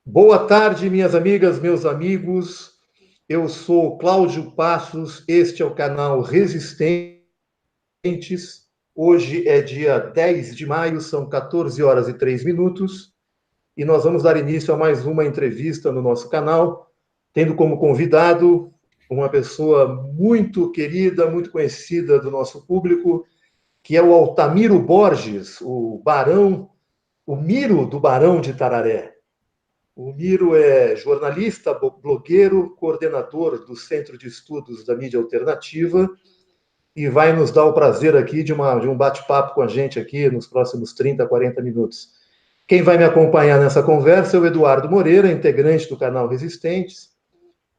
Boa tarde, minhas amigas, meus amigos. Eu sou Cláudio Passos, este é o canal Resistentes. Hoje é dia 10 de maio, são 14 horas e 3 minutos, e nós vamos dar início a mais uma entrevista no nosso canal, tendo como convidado uma pessoa muito querida, muito conhecida do nosso público, que é o Altamiro Borges, o Barão, o Miro do Barão de Tararé. O Miro é jornalista, blogueiro, coordenador do Centro de Estudos da Mídia Alternativa e vai nos dar o prazer aqui de um bate-papo com a gente aqui nos próximos 30, 40 minutos. Quem vai me acompanhar nessa conversa é o Eduardo Moreira, integrante do canal Resistentes.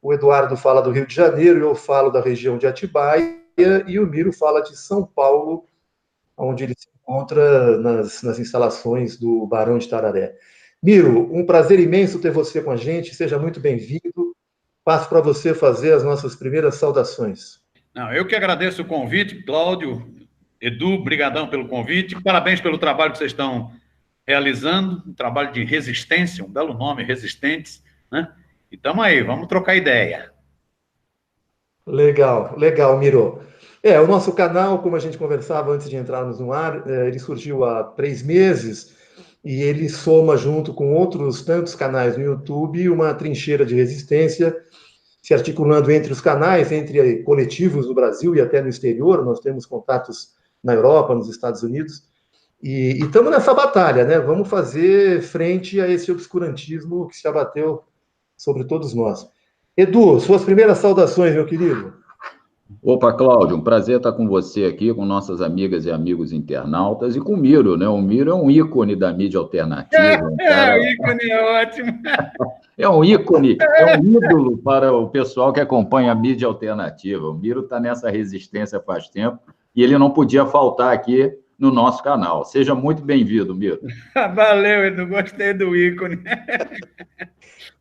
O Eduardo fala do Rio de Janeiro, eu falo da região de Atibaia e o Miro fala de São Paulo, onde ele se encontra nas instalações do Barão de Tararé. Miro, um prazer imenso ter você com a gente, seja muito bem-vindo. Passo para você fazer as nossas primeiras saudações. Não, eu que agradeço o convite, Cláudio, Edu, brigadão pelo convite, parabéns pelo trabalho que vocês estão realizando, um trabalho de resistência, um belo nome, Resistentes, né? E estamos aí, vamos trocar ideia. Legal, legal, Miro. O nosso canal, como a gente conversava antes de entrarmos no ar, ele surgiu há 3 meses e ele soma, junto com outros tantos canais no YouTube, uma trincheira de resistência, se articulando entre os canais, entre coletivos do Brasil e até no exterior. Nós temos contatos na Europa, nos Estados Unidos, e estamos nessa batalha, né? Vamos fazer frente a esse obscurantismo que se abateu sobre todos nós. Edu, suas primeiras saudações, meu querido. Opa, Cláudio, um prazer estar com você aqui, com nossas amigas e amigos internautas e com o Miro, né? O Miro é um ícone da mídia alternativa. O ícone é ótimo. É um ícone, é um ídolo para o pessoal que acompanha a mídia alternativa. O Miro está nessa resistência faz tempo e ele não podia faltar aqui no nosso canal. Seja muito bem-vindo, Miro. Valeu, Edu, gostei do ícone.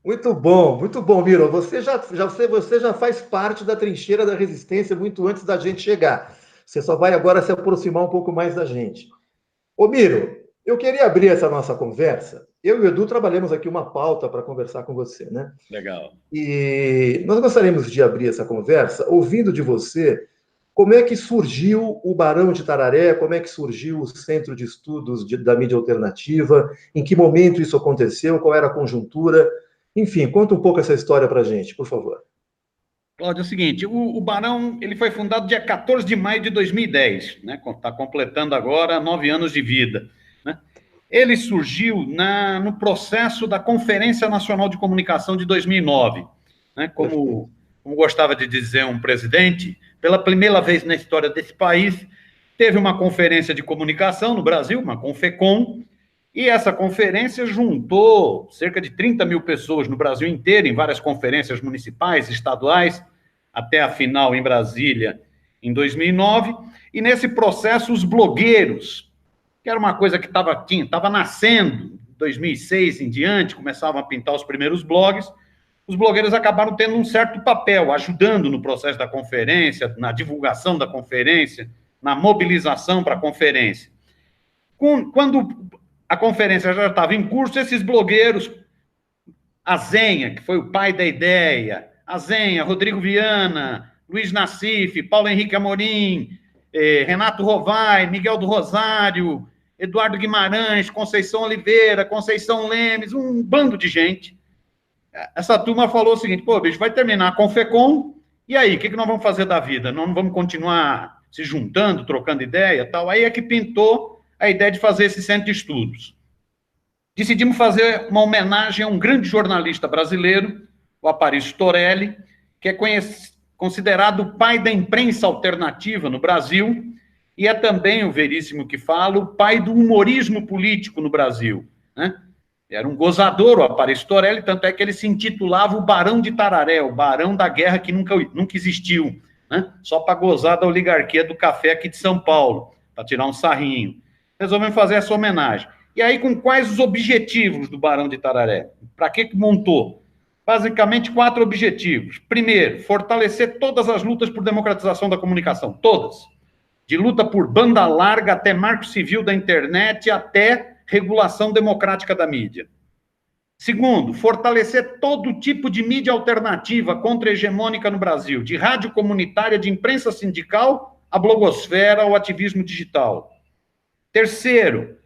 Muito bom, Miro. Você já faz parte da trincheira da resistência muito antes da gente chegar. Você só vai agora se aproximar um pouco mais da gente. Ô, Miro, eu queria abrir essa nossa conversa. Eu e o Edu trabalhamos aqui uma pauta para conversar com você, né? Legal. E nós gostaríamos de abrir essa conversa ouvindo de você como é que surgiu o Barão de Tararé, como é que surgiu o Centro de Estudos da Mídia Alternativa, em que momento isso aconteceu, qual era a conjuntura. Enfim, conta um pouco essa história para a gente, por favor. Cláudio, é o seguinte, o Barão ele foi fundado dia 14 de maio de 2010, né? Está completando agora 9 anos de vida, né? Ele surgiu no processo da Conferência Nacional de Comunicação de 2009, né? Como gostava de dizer um presidente, pela primeira vez na história desse país, teve uma conferência de comunicação no Brasil, uma Confecom, e essa conferência juntou cerca de 30 mil pessoas no Brasil inteiro, em várias conferências municipais, estaduais, até a final em Brasília, em 2009. E nesse processo, os blogueiros, que era uma coisa que estava nascendo, em 2006 em diante, começavam a pintar os primeiros blogs, os blogueiros acabaram tendo um certo papel, ajudando no processo da conferência, na divulgação da conferência, na mobilização para a conferência. Quando a conferência já estava em curso, esses blogueiros, Azenha, que foi o pai da ideia, Azenha, Rodrigo Viana, Luiz Nassif, Paulo Henrique Amorim, Renato Rovai, Miguel do Rosário, Eduardo Guimarães, Conceição Oliveira, Conceição Lemes, um bando de gente. Essa turma falou o seguinte, pô, bicho, vai terminar a Confecom, e aí, o que nós vamos fazer da vida? Nós não vamos continuar se juntando, trocando ideia e tal? Aí é que pintou a ideia de fazer esse centro de estudos. Decidimos fazer uma homenagem a um grande jornalista brasileiro, o Aparício Torelli, que é considerado o pai da imprensa alternativa no Brasil, e é também, o Veríssimo que fala, o pai do humorismo político no Brasil, né? Era um gozador, o Aparício Torelli, tanto é que ele se intitulava o Barão de Tararé, o Barão da Guerra que nunca existiu, né? Só para gozar da oligarquia do café aqui de São Paulo, para tirar um sarrinho. Resolvemos fazer essa homenagem. E aí, com quais os objetivos do Barão de Tararé? Para que montou? Basicamente, 4 objetivos. Primeiro, fortalecer todas as lutas por democratização da comunicação, todas. De luta por banda larga até marco civil da internet, até regulação democrática da mídia. Segundo, fortalecer todo tipo de mídia alternativa contra-hegemônica no Brasil, de rádio comunitária, de imprensa sindical, a blogosfera, ao ativismo digital. Terceiro,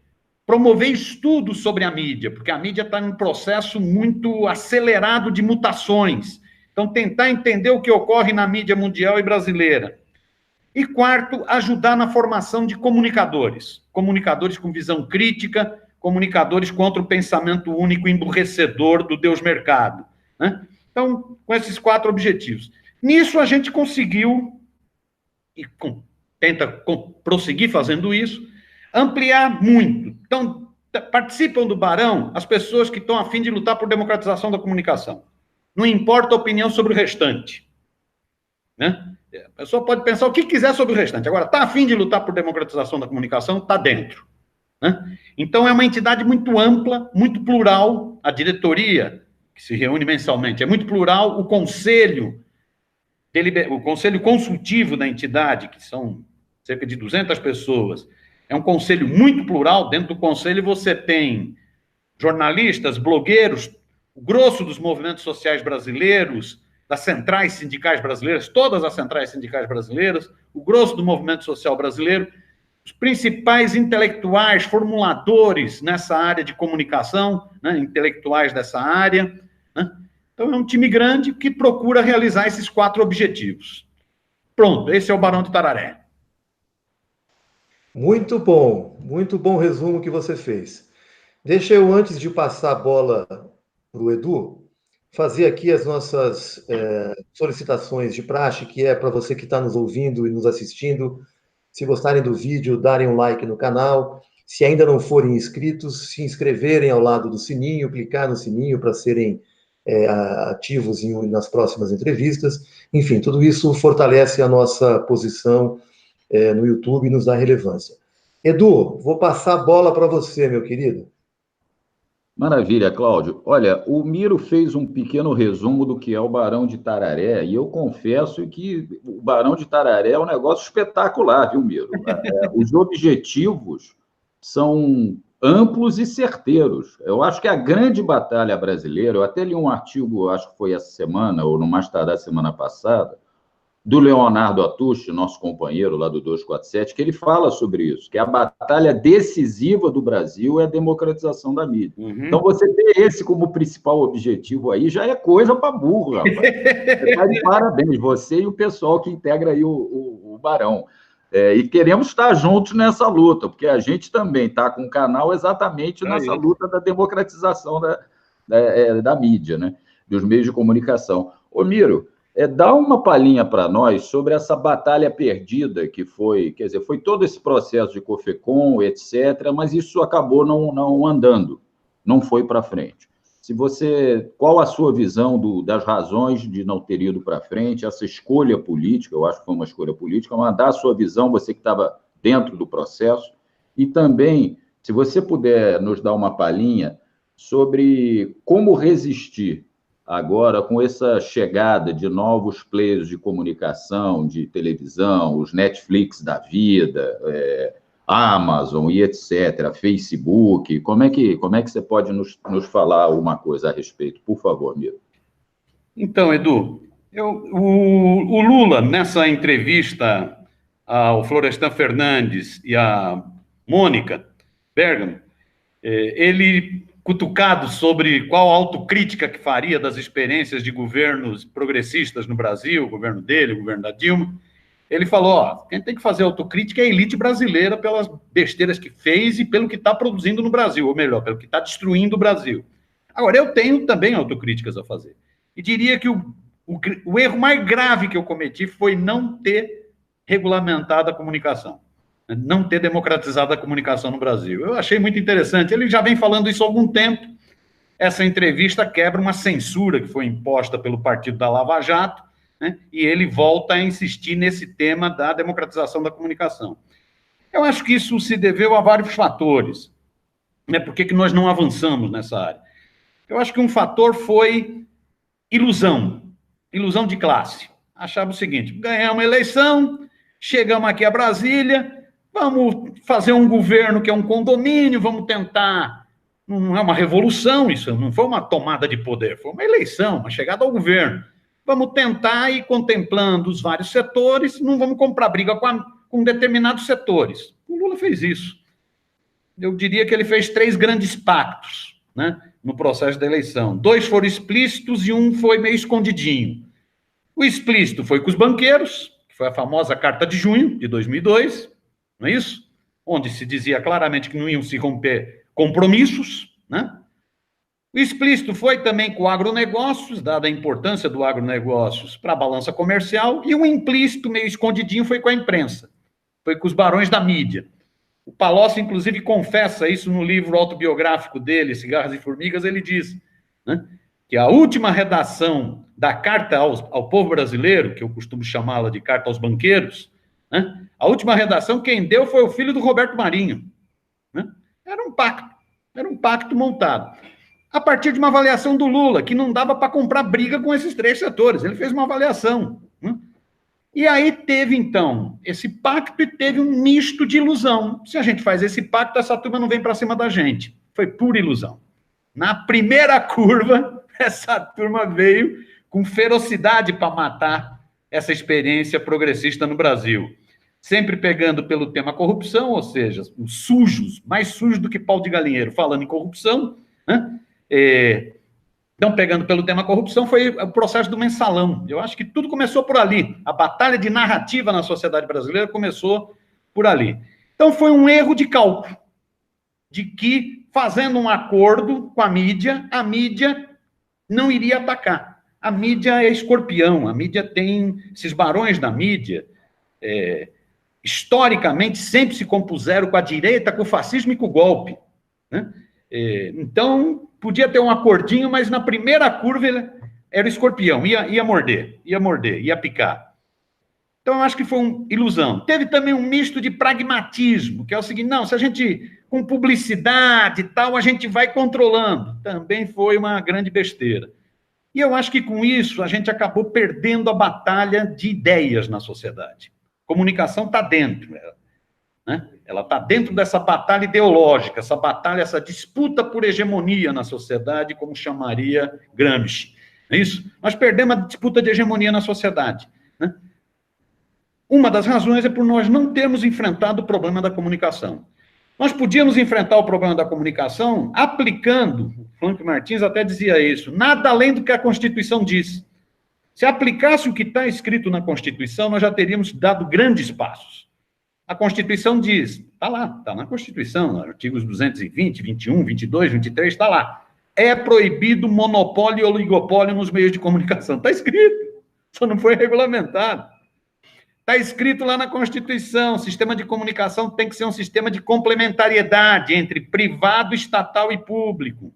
promover estudos sobre a mídia, porque a mídia está em um processo muito acelerado de mutações. Então, tentar entender o que ocorre na mídia mundial e brasileira. E quarto, ajudar na formação de comunicadores. Comunicadores com visão crítica, comunicadores contra o pensamento único emburrecedor do Deus Mercado, né? Então, com esses 4 objetivos. Nisso, a gente conseguiu, e tenta prosseguir fazendo isso, ampliar muito. Então, participam do Barão as pessoas que estão a fim de lutar por democratização da comunicação. Não importa a opinião sobre o restante, né? A pessoa pode pensar o que quiser sobre o restante. Agora, está a fim de lutar por democratização da comunicação, está dentro, né? Então, é uma entidade muito ampla, muito plural. A diretoria, que se reúne mensalmente, é muito plural. O conselho consultivo da entidade, que são cerca de 200 pessoas, é um conselho muito plural. Dentro do conselho você tem jornalistas, blogueiros, o grosso dos movimentos sociais brasileiros, das centrais sindicais brasileiras, todas as centrais sindicais brasileiras, o grosso do movimento social brasileiro, os principais intelectuais, formuladores nessa área de comunicação, né, intelectuais dessa área, né? Então, é um time grande que procura realizar esses 4 objetivos. Pronto, esse é o Barão de Tararé. Muito bom resumo que você fez. Deixa eu, antes de passar a bola para o Edu, fazer aqui as nossas solicitações de praxe, que é para você que está nos ouvindo e nos assistindo, se gostarem do vídeo, darem um like no canal, se ainda não forem inscritos, se inscreverem ao lado do sininho, clicar no sininho para serem ativos nas próximas entrevistas. Enfim, tudo isso fortalece a nossa posição no YouTube e nos dá relevância. Edu, vou passar a bola para você, meu querido. Maravilha, Cláudio. Olha, o Miro fez um pequeno resumo do que é o Barão de Tararé, e eu confesso que o Barão de Tararé é um negócio espetacular, viu, Miro? Os objetivos são amplos e certeiros. Eu acho que a grande batalha brasileira, eu até li um artigo, acho que foi essa semana, ou no mais tardar semana passada, do Leonardo Atushi, nosso companheiro lá do 247, que ele fala sobre isso, que a batalha decisiva do Brasil é a democratização da mídia. Uhum. Então, você ter esse como principal objetivo aí já é coisa para burro, rapaz. Você está de parabéns, você e o pessoal que integra aí o Barão. E queremos estar juntos nessa luta, porque a gente também está com o canal exatamente nessa luta da democratização da mídia, né? Dos meios de comunicação. Ô, Miro, dá uma palhinha para nós sobre essa batalha perdida que foi, quer dizer, foi todo esse processo de COFECOM, etc., mas isso acabou não andando, não foi para frente. Qual a sua visão das razões de não ter ido para frente, essa escolha política, eu acho que foi uma escolha política, mas dá a sua visão, você que estava dentro do processo, e também, se você puder nos dar uma palhinha sobre como resistir agora com essa chegada de novos players de comunicação, de televisão, os Netflix da vida, Amazon e etc., Facebook, como é que você pode nos falar alguma coisa a respeito, por favor, Miro? Então, Edu, o Lula, nessa entrevista ao Florestan Fernandes e à Mônica Bergamo, ele, cutucado sobre qual autocrítica que faria das experiências de governos progressistas no Brasil, o governo dele, o governo da Dilma, ele falou, quem tem que fazer autocrítica é a elite brasileira pelas besteiras que fez e pelo que está produzindo no Brasil, ou melhor, pelo que está destruindo o Brasil. Agora, eu tenho também autocríticas a fazer. E diria que o erro mais grave que eu cometi foi não ter regulamentado a comunicação, não ter democratizado a comunicação no Brasil. Eu achei muito interessante. Ele já vem falando isso há algum tempo. Essa entrevista quebra uma censura que foi imposta pelo partido da Lava Jato, né? E ele volta a insistir nesse tema da democratização da comunicação. Eu acho que isso se deveu a vários fatores, né? Por que nós não avançamos nessa área? Eu acho que um fator foi ilusão de classe. Achava o seguinte, ganhamos uma eleição, chegamos aqui a Brasília, vamos fazer um governo que é um condomínio, vamos tentar não é uma revolução, isso não foi uma tomada de poder, foi uma eleição, uma chegada ao governo. Vamos tentar ir contemplando os vários setores, não vamos comprar briga com determinados setores. O Lula fez isso. Eu diria que ele fez 3 grandes pactos, né, no processo da eleição. 2 foram explícitos e 1 foi meio escondidinho. O explícito foi com os banqueiros, que foi a famosa Carta de Junho, de 2002, não é isso? Onde se dizia claramente que não iam se romper compromissos, né? O explícito foi também com o agronegócios, dada a importância do agronegócios para a balança comercial, e o implícito, meio escondidinho, foi com a imprensa, foi com os barões da mídia. O Palocci, inclusive, confessa isso no livro autobiográfico dele, Cigarras e Formigas, ele diz, né, que a última redação da Carta ao Povo Brasileiro, que eu costumo chamá-la de Carta aos Banqueiros, né, a última redação quem deu foi o filho do Roberto Marinho. Né? Era um pacto montado. A partir de uma avaliação do Lula, que não dava para comprar briga com esses 3 setores. Ele fez uma avaliação. Né? E aí teve, então, esse pacto e teve um misto de ilusão. Se a gente faz esse pacto, essa turma não vem para cima da gente. Foi pura ilusão. Na primeira curva, essa turma veio com ferocidade para matar essa experiência progressista no Brasil. Sempre pegando pelo tema corrupção, ou seja, os sujos, mais sujos do que pau de galinheiro, falando em corrupção, né? Então, pegando pelo tema corrupção, foi o processo do mensalão. Eu acho que tudo começou por ali. A batalha de narrativa na sociedade brasileira começou por ali. Então, foi um erro de cálculo, de que, fazendo um acordo com a mídia não iria atacar. A mídia é escorpião, a mídia tem... Esses barões da mídia, historicamente, sempre se compuseram com a direita, com o fascismo e com o golpe, né? Então, podia ter um acordinho, mas na primeira curva ele era o escorpião, ia morder, ia picar. Então, eu acho que foi uma ilusão. Teve também um misto de pragmatismo, que é o seguinte, não, se a gente, com publicidade e tal, a gente vai controlando. Também foi uma grande besteira. E eu acho que com isso a gente acabou perdendo a batalha de ideias na sociedade. Comunicação está dentro, né? Ela está dentro dessa batalha ideológica, essa batalha, essa disputa por hegemonia na sociedade, como chamaria Gramsci. Não é isso? Nós perdemos a disputa de hegemonia na sociedade, né? Uma das razões é por nós não termos enfrentado o problema da comunicação. Nós podíamos enfrentar o problema da comunicação aplicando, o Frank Martins até dizia isso, nada além do que a Constituição diz. Se aplicasse o que está escrito na Constituição, nós já teríamos dado grandes passos. A Constituição diz, está lá, está na Constituição, artigos 220, 21, 22, 23, está lá. É proibido monopólio e oligopólio nos meios de comunicação. Está escrito, só não foi regulamentado. Está escrito lá na Constituição, o sistema de comunicação tem que ser um sistema de complementariedade entre privado, estatal e público.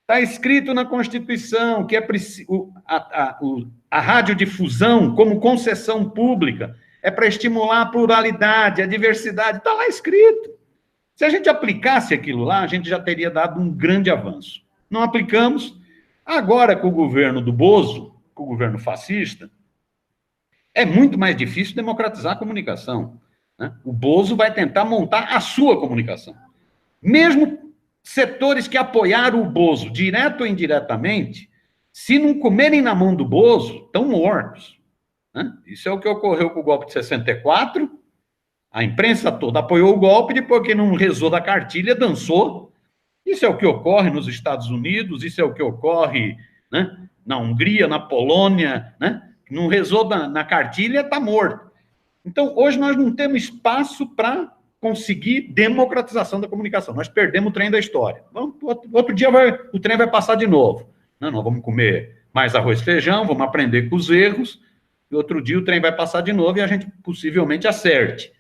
Está escrito na Constituição que a radiodifusão, como concessão pública, é para estimular a pluralidade, a diversidade, está lá escrito. Se a gente aplicasse aquilo lá, a gente já teria dado um grande avanço. Não aplicamos. Agora, com o governo do Bozo, com o governo fascista, é muito mais difícil democratizar a comunicação, né? O Bozo vai tentar montar a sua comunicação. Mesmo setores que apoiaram o Bozo, direto ou indiretamente, se não comerem na mão do Bozo, estão mortos, né? Isso é o que ocorreu com o golpe de 64. A imprensa toda apoiou o golpe, depois que não rezou da cartilha, dançou. Isso é o que ocorre nos Estados Unidos, isso é o que ocorre, né, na Hungria, na Polônia, né? Não rezou na cartilha, está morto. Então, hoje nós não temos espaço para conseguir democratização da comunicação. Nós perdemos o trem da história. Outro dia o trem vai passar de novo. Não, nós vamos comer mais arroz e feijão, vamos aprender com os erros, e outro dia o trem vai passar de novo e a gente possivelmente acerte.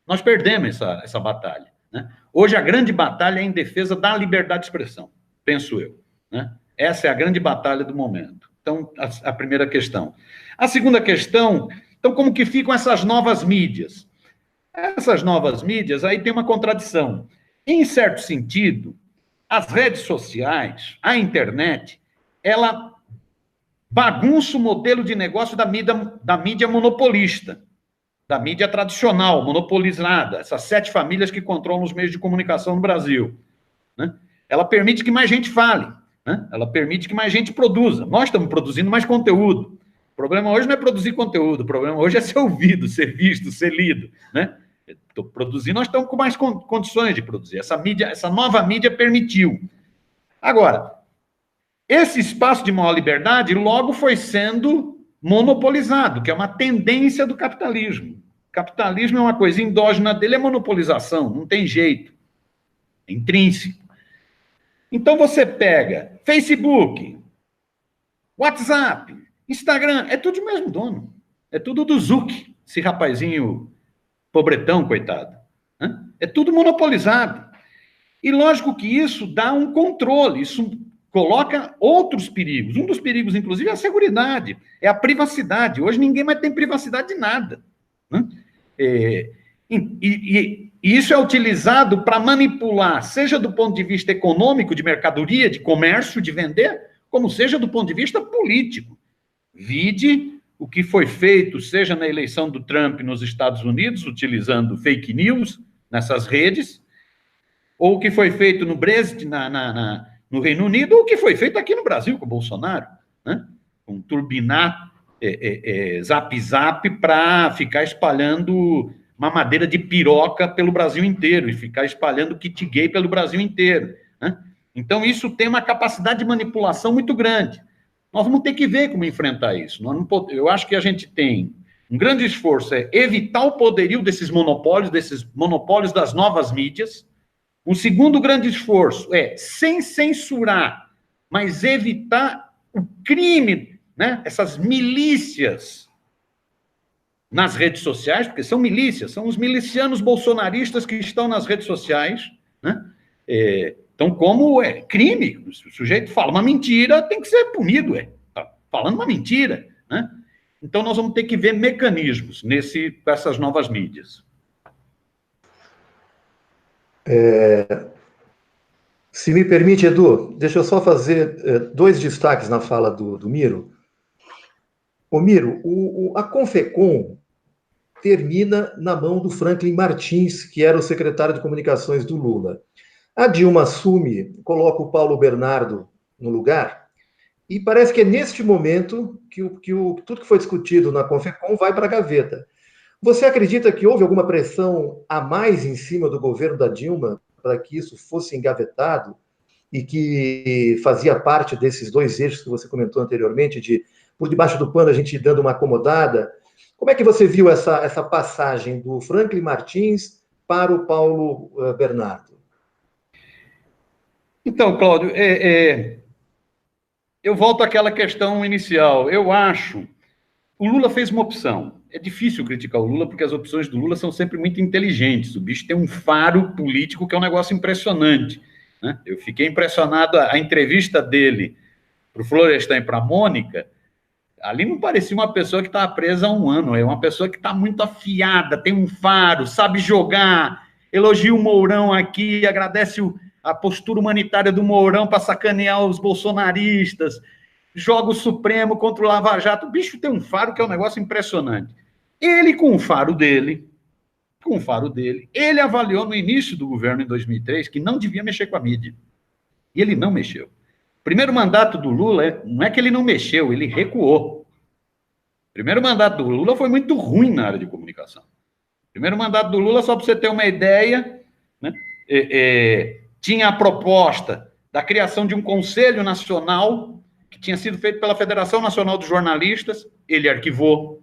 Nós perdemos essa batalha, né? Hoje a grande batalha é em defesa da liberdade de expressão, penso eu, né? Essa é a grande batalha do momento. Então, a primeira questão. A segunda questão, então, como que ficam essas novas mídias? Essas novas mídias, aí tem uma contradição. Em certo sentido, as redes sociais, a internet, ela bagunça o modelo de negócio da mídia monopolista, da mídia tradicional, monopolizada, essas 7 famílias que controlam os meios de comunicação no Brasil, né? ela permite que mais gente fale, né? Ela permite que mais gente produza. Nós estamos produzindo mais conteúdo. O problema hoje não é produzir conteúdo, o problema hoje é ser ouvido, ser visto, ser lido, né? Produzir, nós estamos com mais condições de produzir. Essa nova mídia permitiu. Agora, esse espaço de maior liberdade logo foi sendo monopolizado, que é uma tendência do capitalismo. O capitalismo é uma coisa endógena dele, é monopolização, não tem jeito. É intrínseco. Então você pega Facebook, WhatsApp, Instagram, é tudo do mesmo dono. É tudo do Zuck, esse rapazinho pobretão, coitado. Né? É tudo monopolizado. E lógico que isso dá um controle, isso coloca outros perigos. Um dos perigos, inclusive, é a seguridade, é a privacidade. Hoje ninguém mais tem privacidade de nada. Né? E isso é utilizado para manipular, seja do ponto de vista econômico, de mercadoria, de comércio, de vender, como seja do ponto de vista político. Vide o que foi feito, seja na eleição do Trump nos Estados Unidos, utilizando fake news nessas redes, ou o que foi feito no Brexit, no Reino Unido, ou o que foi feito aqui no Brasil com o Bolsonaro, né? Com turbinar zap-zap para ficar espalhando mamadeira de piroca pelo Brasil inteiro e ficar espalhando kit gay pelo Brasil inteiro, né? Então, isso tem uma capacidade de manipulação muito grande. Nós vamos ter que ver como enfrentar isso. Eu acho que a gente tem um grande esforço, é evitar o poderio desses monopólios das novas mídias. Um segundo grande esforço é, sem censurar, mas evitar o crime, né? Essas milícias nas redes sociais, porque são milícias, são os milicianos bolsonaristas que estão nas redes sociais, né? Então, como é crime, o sujeito fala uma mentira, tem que ser punido, tá falando uma mentira, né? Então, nós vamos ter que ver mecanismos com essas novas mídias. Se me permite, Edu, deixa eu só fazer dois destaques na fala do Miro. Ô, Miro, a Confecom termina na mão do Franklin Martins, que era o secretário de comunicações do Lula. A Dilma assume, coloca o Paulo Bernardo no lugar, e parece que é neste momento que tudo que foi discutido na Confecom vai para a gaveta. Você acredita que houve alguma pressão a mais em cima do governo da Dilma para que isso fosse engavetado e que fazia parte desses dois eixos que você comentou anteriormente, de por debaixo do pano a gente dando uma acomodada? Como é que você viu essa passagem do Franklin Martins para o Paulo Bernardo? Então, Cláudio, eu volto àquela questão inicial. Eu acho, o Lula fez uma opção. É difícil criticar o Lula, porque as opções do Lula são sempre muito inteligentes. O bicho tem um faro político que é um negócio impressionante, né? Eu fiquei impressionado, a entrevista dele para o Florestan e para a Mônica, ali não parecia uma pessoa que estava presa há um ano, é uma pessoa que está muito afiada, tem um faro, sabe jogar, elogia o Mourão aqui, agradece a postura humanitária do Mourão para sacanear os bolsonaristas, joga o Supremo contra o Lava Jato. O bicho tem um faro que é um negócio impressionante. Ele, com o faro dele, ele avaliou no início do governo, em 2003, que não devia mexer com a mídia. E ele não mexeu. O primeiro mandato do Lula, não é que ele não mexeu, ele recuou. O primeiro mandato do Lula foi muito ruim na área de comunicação. O primeiro mandato do Lula, só para você ter uma ideia, né, tinha a proposta da criação de um Conselho Nacional, que tinha sido feito pela Federação Nacional dos Jornalistas, ele arquivou.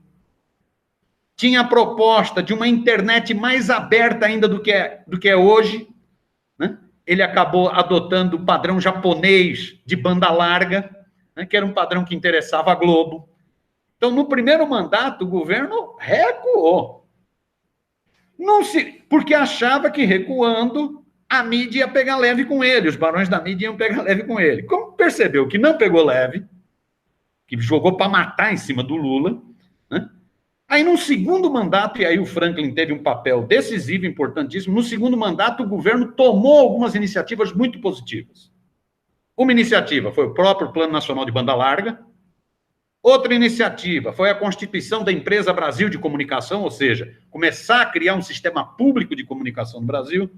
Tinha a proposta de uma internet mais aberta ainda do que é hoje, né? Ele acabou adotando o padrão japonês de banda larga, né, que era um padrão que interessava a Globo. Então, no primeiro mandato, o governo recuou. Porque achava que recuando, a mídia ia pegar leve com ele, os barões da mídia iam pegar leve com ele. Como percebeu que não pegou leve, que jogou para matar em cima do Lula, né? Aí, no segundo mandato, e aí o Franklin teve um papel decisivo, importantíssimo, no segundo mandato, o governo tomou algumas iniciativas muito positivas. Uma iniciativa foi o próprio Plano Nacional de Banda Larga. Outra iniciativa foi a constituição da Empresa Brasil de Comunicação, ou seja, começar a criar um sistema público de comunicação no Brasil.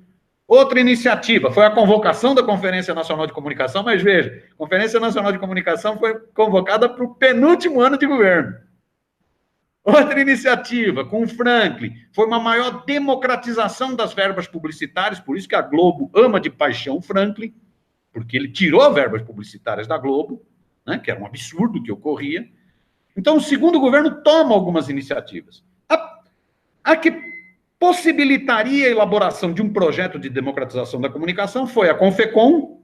Outra iniciativa foi a convocação da Conferência Nacional de Comunicação, mas veja, a Conferência Nacional de Comunicação foi convocada para o penúltimo ano de governo. Outra iniciativa, com o Franklin, foi uma maior democratização das verbas publicitárias, por isso que a Globo ama de paixão o Franklin, porque ele tirou verbas publicitárias da Globo, né, que era um absurdo que ocorria. Então, o segundo governo toma algumas iniciativas. A que possibilitaria a elaboração de um projeto de democratização da comunicação foi a Confecom,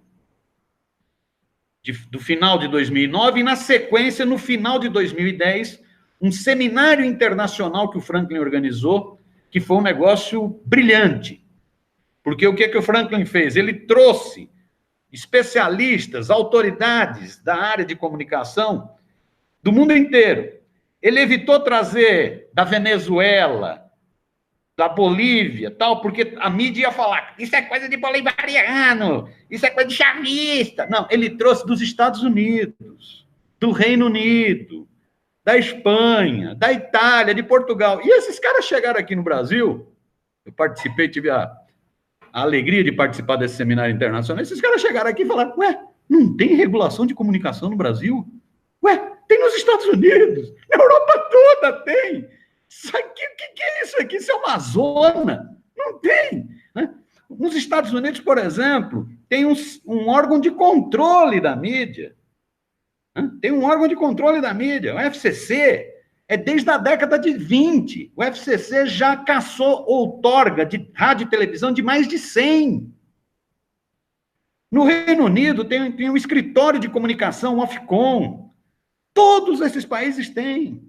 do final de 2009, e, na sequência, no final de 2010, um seminário internacional que o Franklin organizou, que foi um negócio brilhante. Porque o que o Franklin fez? Ele trouxe especialistas, autoridades da área de comunicação do mundo inteiro. Ele evitou trazer da Venezuela, da Bolívia, tal, porque a mídia ia falar, isso é coisa de bolivariano, isso é coisa de chavista. Não, ele trouxe dos Estados Unidos, do Reino Unido, da Espanha, da Itália, de Portugal. E esses caras chegaram aqui no Brasil, eu participei, tive a alegria de participar desse seminário internacional, esses caras chegaram aqui e falaram, ué, não tem regulação de comunicação no Brasil? Ué, tem nos Estados Unidos, na Europa toda tem. Isso aqui, o que é isso aqui? Isso é uma zona. Não tem. Né? Nos Estados Unidos, por exemplo, tem um órgão de controle da mídia. Né? Tem um órgão de controle da mídia, o FCC. É desde a década de 20. O FCC já cassou outorga de rádio e televisão de mais de 100. No Reino Unido tem um escritório de comunicação, o Ofcom. Todos esses países têm.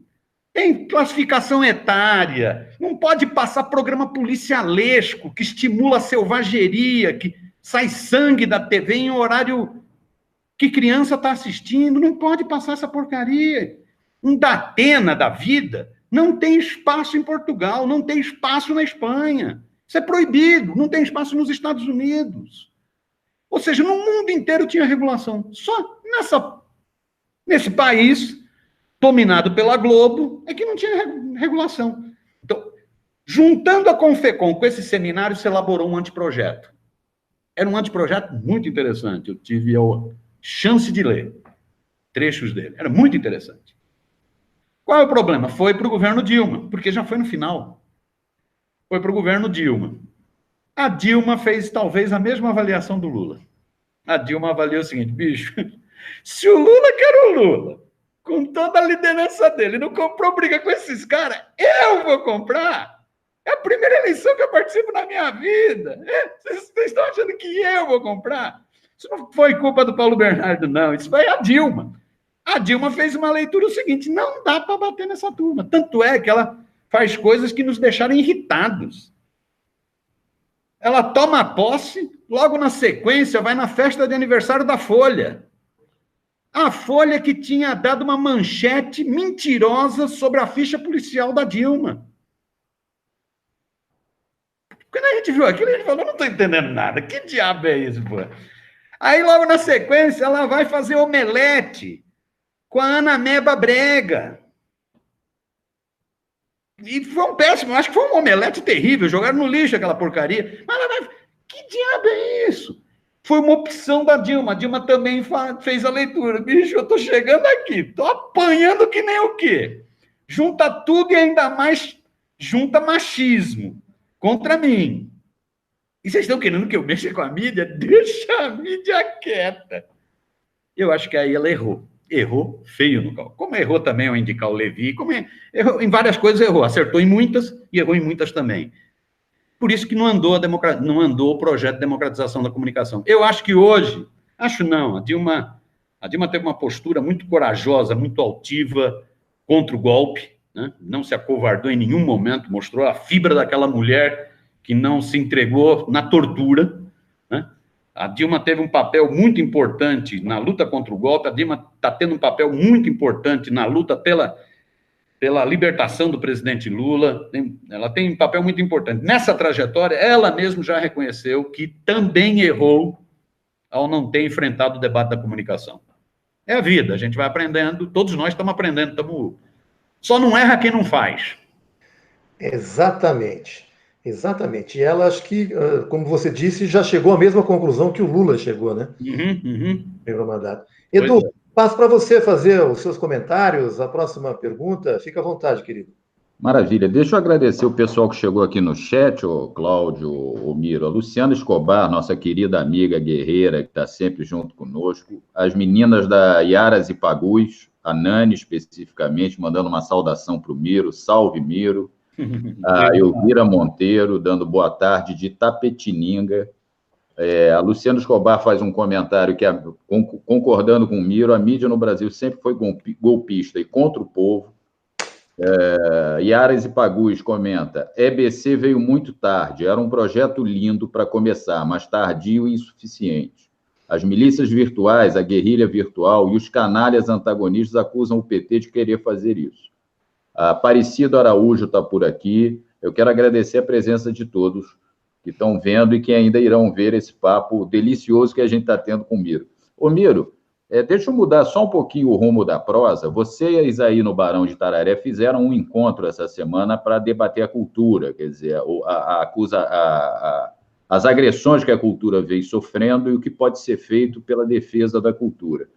Tem classificação etária, não pode passar programa policialesco que estimula a selvageria, que sai sangue da TV em horário que criança está assistindo, não pode passar essa porcaria. Um Datena da vida não tem espaço em Portugal, não tem espaço na Espanha. Isso é proibido, não tem espaço nos Estados Unidos. Ou seja, no mundo inteiro tinha regulação. Só nesse país dominado pela Globo, é que não tinha regulação. Então, juntando a Confecom com esse seminário, se elaborou um anteprojeto. Era um anteprojeto muito interessante. Eu tive a chance de ler trechos dele. Era muito interessante. Qual é o problema? Foi para o governo Dilma, porque já foi no final. Foi para o governo Dilma. A Dilma fez talvez a mesma avaliação do Lula. A Dilma avaliou o seguinte, bicho, se o Lula quer o Lula, com toda a liderança dele, não comprou briga com esses caras, eu vou comprar. É a primeira eleição que eu participo na minha vida. Vocês estão achando que eu vou comprar? Isso não foi culpa do Paulo Bernardo, não. Isso foi a Dilma. A Dilma fez uma leitura o seguinte, não dá para bater nessa turma. Tanto é que ela faz coisas que nos deixaram irritados. Ela toma posse, logo na sequência vai na festa de aniversário da Folha. A Folha que tinha dado uma manchete mentirosa sobre a ficha policial da Dilma. Quando a gente viu aquilo, a gente falou, não estou entendendo nada. Que diabo é isso, pô? Aí, logo na sequência, ela vai fazer omelete com a Ana Meba Brega. E foi um péssimo, acho que foi um omelete terrível, jogaram no lixo aquela porcaria. Mas ela vai... Que diabo é isso? Foi uma opção da Dilma. A Dilma também fez a leitura. Bicho, eu estou chegando aqui, estou apanhando que nem o quê? Junta tudo e ainda mais junta machismo contra mim. E vocês estão querendo que eu mexa com a mídia? Deixa a mídia quieta. Eu acho que aí ela errou. Errou feio no cálculo. Como errou também ao indicar o Levi, errou em várias coisas, errou. Acertou em muitas e errou em muitas também. Por isso que não andou o projeto de democratização da comunicação. Eu acho que hoje, a Dilma teve uma postura muito corajosa, muito altiva contra o golpe, né? Não se acovardou em nenhum momento, mostrou a fibra daquela mulher que não se entregou na tortura, né? A Dilma teve um papel muito importante na luta contra o golpe, a Dilma está tendo um papel muito importante na luta pela libertação do presidente Lula, ela tem um papel muito importante. Nessa trajetória, ela mesma já reconheceu que também errou ao não ter enfrentado o debate da comunicação. É a vida, a gente vai aprendendo, todos nós estamos aprendendo, só não erra quem não faz. Exatamente. Exatamente. E ela, acho que, como você disse, já chegou à mesma conclusão que o Lula chegou, né? Primeiro mandato. Edu, passo para você fazer os seus comentários. A próxima pergunta, fica à vontade, querido. Maravilha. Deixa eu agradecer o pessoal que chegou aqui no chat, o Cláudio, o Miro, a Luciana Escobar, nossa querida amiga guerreira, que está sempre junto conosco, as meninas da Iaras e Pagus, a Nani especificamente, mandando uma saudação para o Miro, salve Miro, a Elvira Monteiro, dando boa tarde de Tapetininga. A Luciana Escobar faz um comentário que, concordando com o Miro, a mídia no Brasil sempre foi golpista e contra o povo. Iaras e Pagus comenta: EBC veio muito tarde, era um projeto lindo para começar, mas tardio e insuficiente. As milícias virtuais, a guerrilha virtual e os canalhas antagonistas acusam o PT de querer fazer isso. Aparecido Araújo está por aqui. Eu quero agradecer a presença de todos que estão vendo e que ainda irão ver esse papo delicioso que a gente está tendo com o Miro. Ô, Miro, deixa eu mudar só um pouquinho o rumo da prosa. Vocês aí no Barão de Tararé fizeram um encontro essa semana para debater a cultura, quer dizer, as agressões que a cultura vem sofrendo e o que pode ser feito pela defesa da cultura.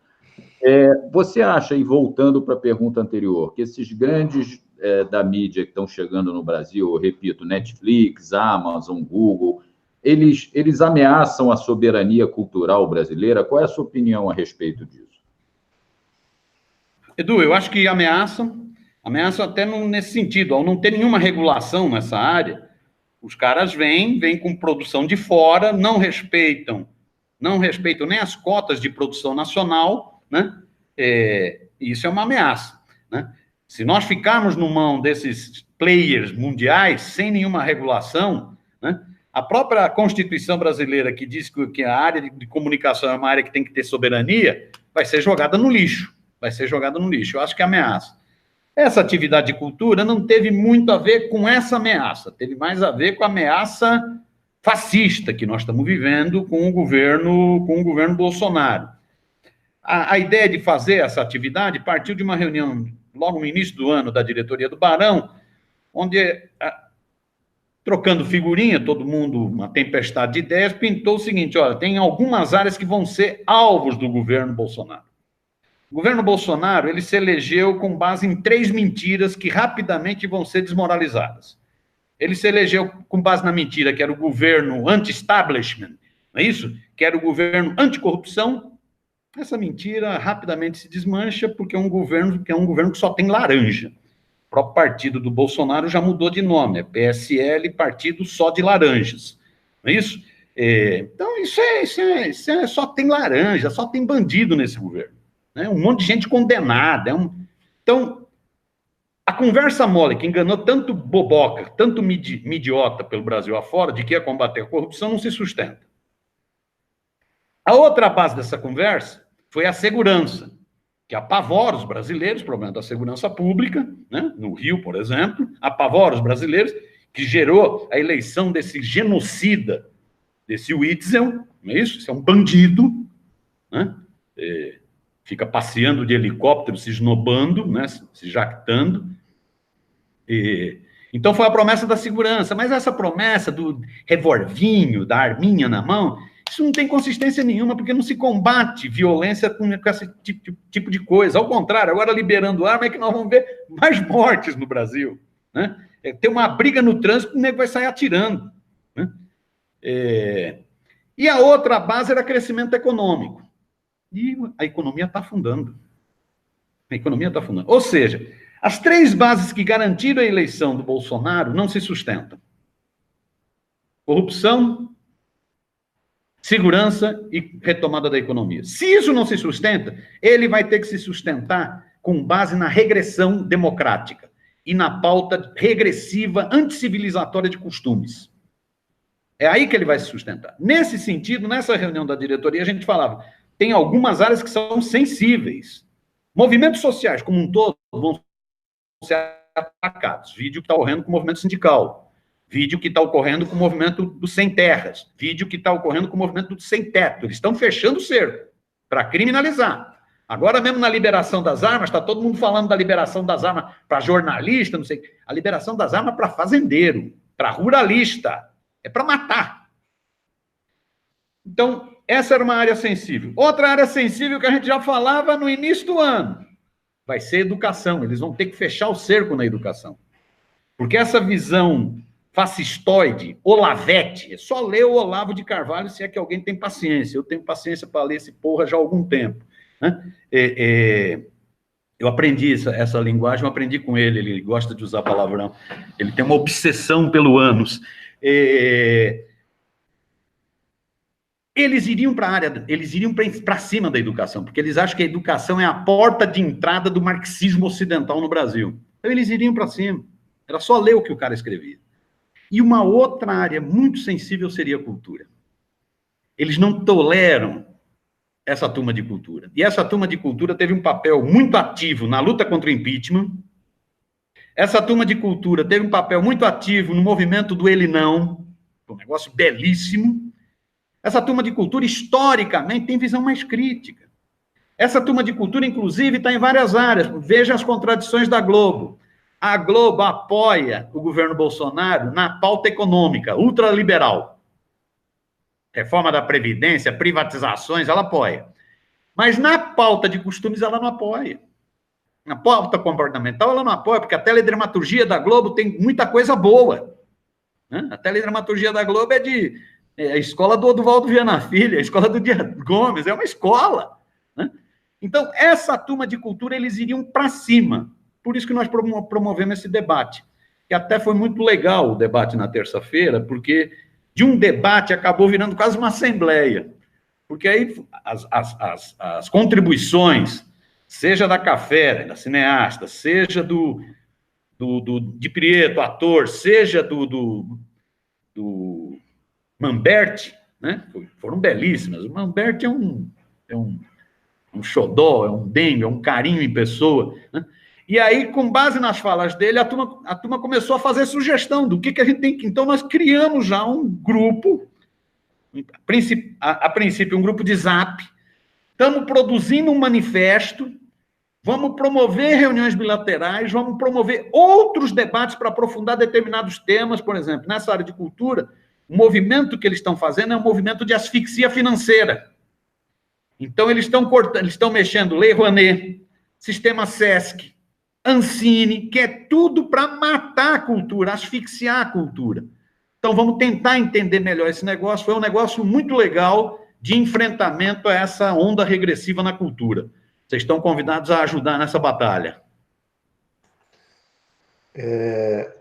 Você acha, e voltando para a pergunta anterior, que esses grandes da mídia que estão chegando no Brasil, eu repito, Netflix, Amazon, Google, eles ameaçam a soberania cultural brasileira? Qual é a sua opinião a respeito disso? Edu, eu acho que ameaçam até nesse sentido. Ao não ter nenhuma regulação nessa área, os caras vêm com produção de fora, não respeitam nem as cotas de produção nacional, né? Isso é uma ameaça, né? Se nós ficarmos no mão desses players mundiais, sem nenhuma regulação, né? A própria Constituição brasileira, que diz que a área de comunicação é uma área que tem que ter soberania, vai ser jogada no lixo. Eu acho que é ameaça. Essa atividade de cultura não teve muito a ver com essa ameaça, teve mais a ver com a ameaça fascista que nós estamos vivendo com o governo Bolsonaro. A ideia de fazer essa atividade partiu de uma reunião logo no início do ano da diretoria do Barão, onde, trocando figurinha, todo mundo, uma tempestade de ideias, pintou o seguinte: olha, tem algumas áreas que vão ser alvos do governo Bolsonaro. O governo Bolsonaro, ele se elegeu com base em 3 mentiras que rapidamente vão ser desmoralizadas. Ele se elegeu com base na mentira que era o governo anti-establishment, não é isso? Que era o governo anticorrupção. Essa mentira rapidamente se desmancha porque é um governo que só tem laranja. O próprio partido do Bolsonaro já mudou de nome, é PSL, Partido Só de Laranjas, não é isso? Então, isso só tem laranja, só tem bandido nesse governo, né? Um monte de gente condenada. Então, a conversa mole que enganou tanto boboca, tanto midiota pelo Brasil afora, de que ia combater a corrupção, não se sustenta. A outra base dessa conversa foi a segurança, que apavora os brasileiros, o problema da segurança pública, né? No Rio, por exemplo, apavora os brasileiros, que gerou a eleição desse genocida, desse Witzel, não é isso? Isso é um bandido, né? Fica passeando de helicóptero, se esnobando, né? Se jactando. Então foi a promessa da segurança, mas essa promessa do revolvinho, da arminha na mão, isso não tem consistência nenhuma, porque não se combate violência com esse tipo de coisa. Ao contrário, agora liberando arma é que nós vamos ver mais mortes no Brasil, né? Tem uma briga no trânsito, o nego vai sair atirando, né? E a outra base era crescimento econômico. E a economia está afundando. Ou seja, as 3 bases que garantiram a eleição do Bolsonaro não se sustentam: corrupção, segurança e retomada da economia. Se isso não se sustenta, ele vai ter que se sustentar com base na regressão democrática e na pauta regressiva anticivilizatória de costumes. É aí que ele vai se sustentar. Nesse sentido, nessa reunião da diretoria, a gente falava, tem algumas áreas que são sensíveis. Movimentos sociais, como um todo, vão ser atacados. Vídeo que está ocorrendo com o movimento sindical. Vídeo que está ocorrendo com o movimento do sem terras. Vídeo que está ocorrendo com o movimento do sem teto. Eles estão fechando o cerco para criminalizar. Agora mesmo na liberação das armas, está todo mundo falando da liberação das armas para jornalista, não sei. A liberação das armas para fazendeiro. para ruralista, é para matar. Então, essa era uma área sensível. Outra área sensível que a gente já falava no início do ano vai ser educação. Eles vão ter que fechar o cerco na educação. Porque essa visão fascistoide, olavete, é só ler o Olavo de Carvalho se é que alguém tem paciência. Eu tenho paciência para ler esse porra já há algum tempo. Né? Eu aprendi essa linguagem, eu aprendi com ele gosta de usar palavrão. Ele tem uma obsessão pelo ânus. Eles iriam para a área, eles iriam para cima da educação, porque eles acham que a educação é a porta de entrada do marxismo ocidental no Brasil. Então, eles iriam para cima. Era só ler o que o cara escrevia. E uma outra área muito sensível seria a cultura. Eles não toleram essa turma de cultura. E essa turma de cultura teve um papel muito ativo na luta contra o impeachment. Essa turma de cultura teve um papel muito ativo no movimento do Ele Não, um negócio belíssimo. Essa turma de cultura, historicamente, tem visão mais crítica. Essa turma de cultura, inclusive, está em várias áreas. Veja as contradições da Globo. A Globo apoia o governo Bolsonaro na pauta econômica, ultraliberal. Reforma da Previdência, privatizações, ela apoia. Mas na pauta de costumes, ela não apoia. Na pauta comportamental, ela não apoia, porque a teledramaturgia da Globo tem muita coisa boa. Né? A teledramaturgia da Globo é a escola do Oduvaldo Viana Filho, a escola do Dias Gomes, é uma escola. Né? Então, essa turma de cultura, eles iriam para cima. Por isso que nós promovemos esse debate. Que até foi muito legal o debate na terça-feira, porque de um debate acabou virando quase uma assembleia. Porque aí as contribuições, seja da Café, da cineasta, seja de Prieto, ator, seja do Mamberti, né? Foram belíssimas. O Mamberti é um xodó, é um dengue, é um carinho em pessoa. Né? E aí, com base nas falas dele, a turma começou a fazer sugestão do que a gente tem que... Então, nós criamos já um grupo, a princípio, um grupo de Zap, estamos produzindo um manifesto, vamos promover reuniões bilaterais, vamos promover outros debates para aprofundar determinados temas, por exemplo, nessa área de cultura, o movimento que eles estão fazendo é um movimento de asfixia financeira. Então, eles estão mexendo Lei Rouanet, Sistema Sesc, Ancine, que é tudo para matar a cultura, asfixiar a cultura. Então, vamos tentar entender melhor esse negócio. Foi um negócio muito legal de enfrentamento a essa onda regressiva na cultura. Vocês estão convidados a ajudar nessa batalha.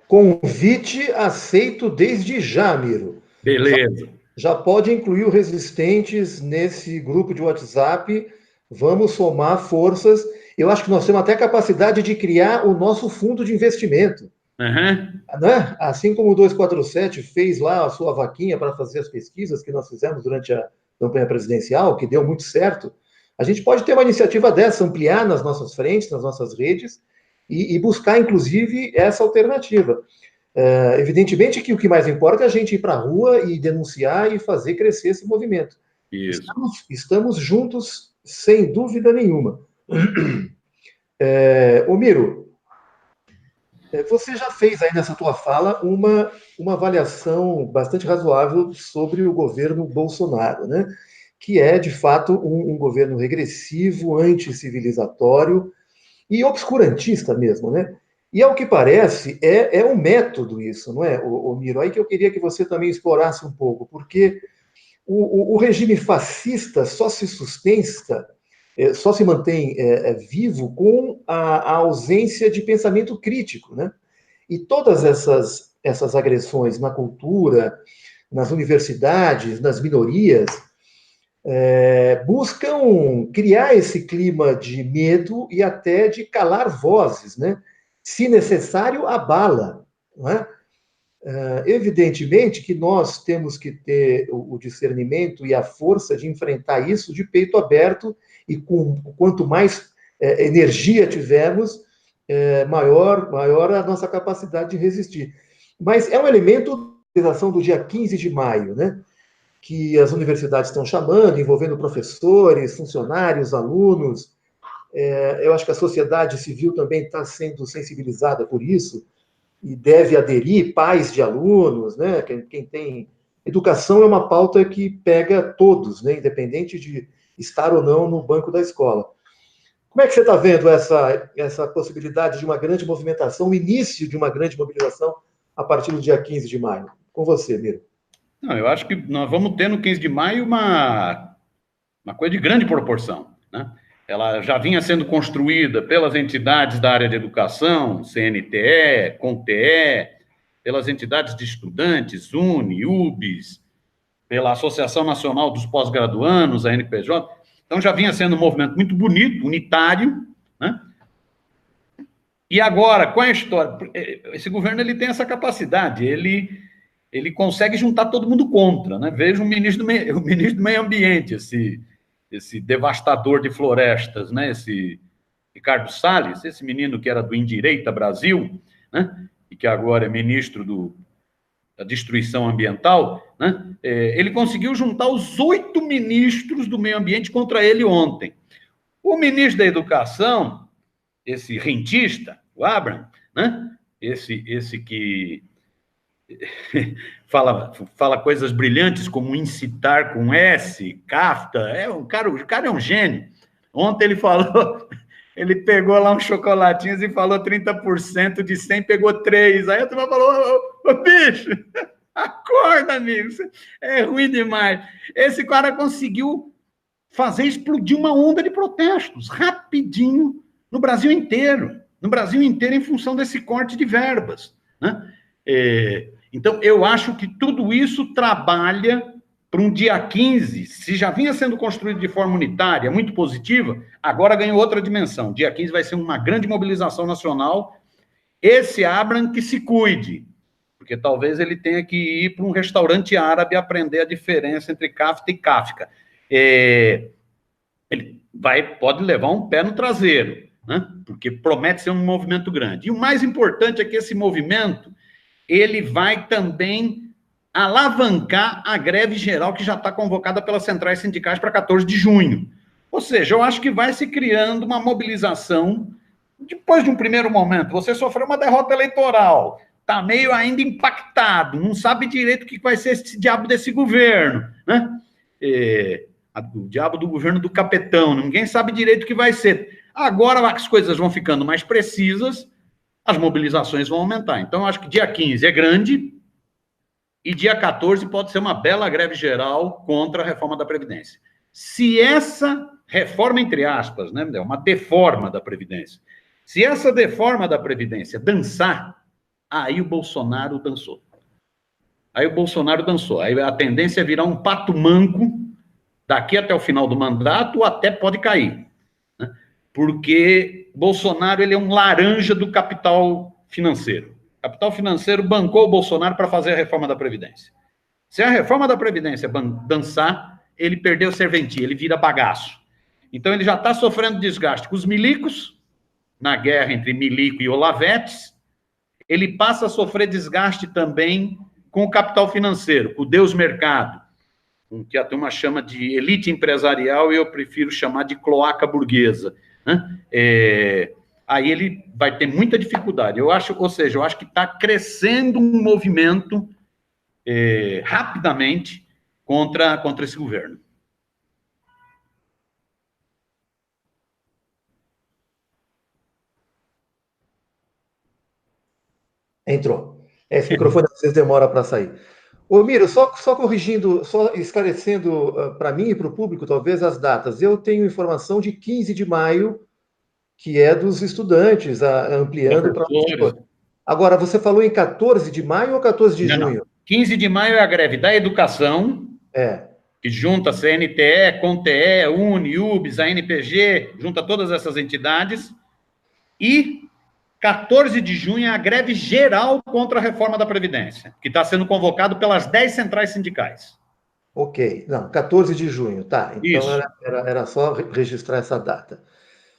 Convite aceito desde já, Miro. Beleza. Já pode incluir o Resistentes nesse grupo de WhatsApp. Vamos somar forças. Eu acho que nós temos até a capacidade de criar o nosso fundo de investimento. Uhum. Né? Assim como o 247 fez lá a sua vaquinha para fazer as pesquisas que nós fizemos durante a campanha presidencial, que deu muito certo, a gente pode ter uma iniciativa dessa, ampliar nas nossas frentes, nas nossas redes, e buscar, inclusive, essa alternativa. Evidentemente que o que mais importa é a gente ir para a rua e denunciar e fazer crescer esse movimento. Isso. Estamos juntos, sem dúvida nenhuma. Ô Miro, você já fez aí nessa tua fala uma avaliação bastante razoável sobre o governo Bolsonaro, né? Que é, de fato, um governo regressivo, anticivilizatório e obscurantista mesmo, né? E, ao que parece, é um método isso, não é, o Miro? Aí que eu queria que você também explorasse um pouco, porque o regime fascista só se sustenta, só se mantém vivo com a ausência de pensamento crítico, né? E todas essas agressões na cultura, nas universidades, nas minorias, buscam criar esse clima de medo e até de calar vozes, né? Se necessário, a bala. Não é? Evidentemente que nós temos que ter o discernimento e a força de enfrentar isso de peito aberto e quanto mais energia tivermos, maior a nossa capacidade de resistir. Mas é um elemento da organização do dia 15 de maio, né? Que as universidades estão chamando, envolvendo professores, funcionários, alunos. Eu acho que a sociedade civil também está sendo sensibilizada por isso. e deve aderir, pais de alunos, né? Quem tem... Educação é uma pauta que pega todos, né? Independente de estar ou não no banco da escola. Como é que você está vendo essa possibilidade de uma grande movimentação, o início de uma grande mobilização a partir do dia 15 de maio? Com você, Miro. Não, eu acho que nós vamos ter no 15 de maio uma coisa de grande proporção, né? Ela já vinha sendo construída pelas entidades da área de educação, CNTE, CONTE, pelas entidades de estudantes, UNE, UBS, pela Associação Nacional dos Pós-Graduandos, a NPJ. Então, já vinha sendo um movimento muito bonito, unitário, né? E agora, qual é a história? Esse governo ele tem essa capacidade, ele consegue juntar todo mundo contra, né? Veja o ministro do Meio Ambiente, esse devastador de florestas, né? Esse Ricardo Salles, esse menino que era do Indireita Brasil, né? E que agora é ministro da Destruição Ambiental, né? Ele conseguiu juntar os 8 ministros do meio ambiente contra ele ontem. O ministro da Educação, esse rentista, o Abraham, né? Esse que fala coisas brilhantes como incitar com S, CAFTA, o cara é um gênio. Ontem ele falou, ele pegou lá uns chocolatinhos e falou 30% de 100, pegou 3. Aí a turma falou, ô bicho, acorda, amigo, é ruim demais. Esse cara conseguiu fazer explodir uma onda de protestos, rapidinho, no Brasil inteiro em função desse corte de verbas, né? Então, eu acho que tudo isso trabalha para um dia 15, se já vinha sendo construído de forma unitária, muito positiva, agora ganhou outra dimensão. Dia 15 vai ser uma grande mobilização nacional. Esse Abraham que se cuide, porque talvez ele tenha que ir para um restaurante árabe aprender a diferença entre CAFTA e Kafka. Ele pode levar um pé no traseiro, né? Porque promete ser um movimento grande. E o mais importante é que esse movimento ele vai também alavancar a greve geral que já está convocada pelas centrais sindicais para 14 de junho. Ou seja, eu acho que vai se criando uma mobilização. Depois de um primeiro momento, você sofreu uma derrota eleitoral, está meio ainda impactado, não sabe direito o que vai ser esse diabo desse governo, né? O diabo do governo do capetão, ninguém sabe direito o que vai ser. Agora as coisas vão ficando mais precisas, as mobilizações vão aumentar. Então, eu acho que dia 15 é grande e dia 14 pode ser uma bela greve geral contra a reforma da Previdência. Se essa reforma, entre aspas, né, uma deforma da Previdência, se essa deforma da Previdência dançar, aí o Bolsonaro dançou. Aí a tendência é virar um pato manco daqui até o final do mandato, ou até pode cair, né? Porque Bolsonaro ele é um laranja do capital financeiro. O capital financeiro bancou o Bolsonaro para fazer a reforma da Previdência. Se a reforma da Previdência dançar, ele perdeu serventia, ele vira bagaço. Então, ele já está sofrendo desgaste com os milicos, na guerra entre milico e olavetes. Ele passa a sofrer desgaste também com o capital financeiro, com o Deus Mercado, que a turma chama de elite empresarial e eu prefiro chamar de cloaca burguesa, né? Aí ele vai ter muita dificuldade. Eu acho que está crescendo um movimento rapidamente contra esse governo. Entrou. Esse microfone às vezes demora para sair. Ô, Miro, só corrigindo, só esclarecendo para mim e para o público, talvez, as datas. Eu tenho informação de 15 de maio, que é dos estudantes, ampliando para... Agora, você falou em 14 de maio ou 14 de junho? Não. 15 de maio é a greve da educação, que junta CNTE, CONTE, UNE, UBS, a NPG, junta todas essas entidades, e 14 de junho é a greve geral contra a reforma da Previdência, que está sendo convocado pelas 10 centrais sindicais. Ok. Não, 14 de junho, tá. Então era só registrar essa data.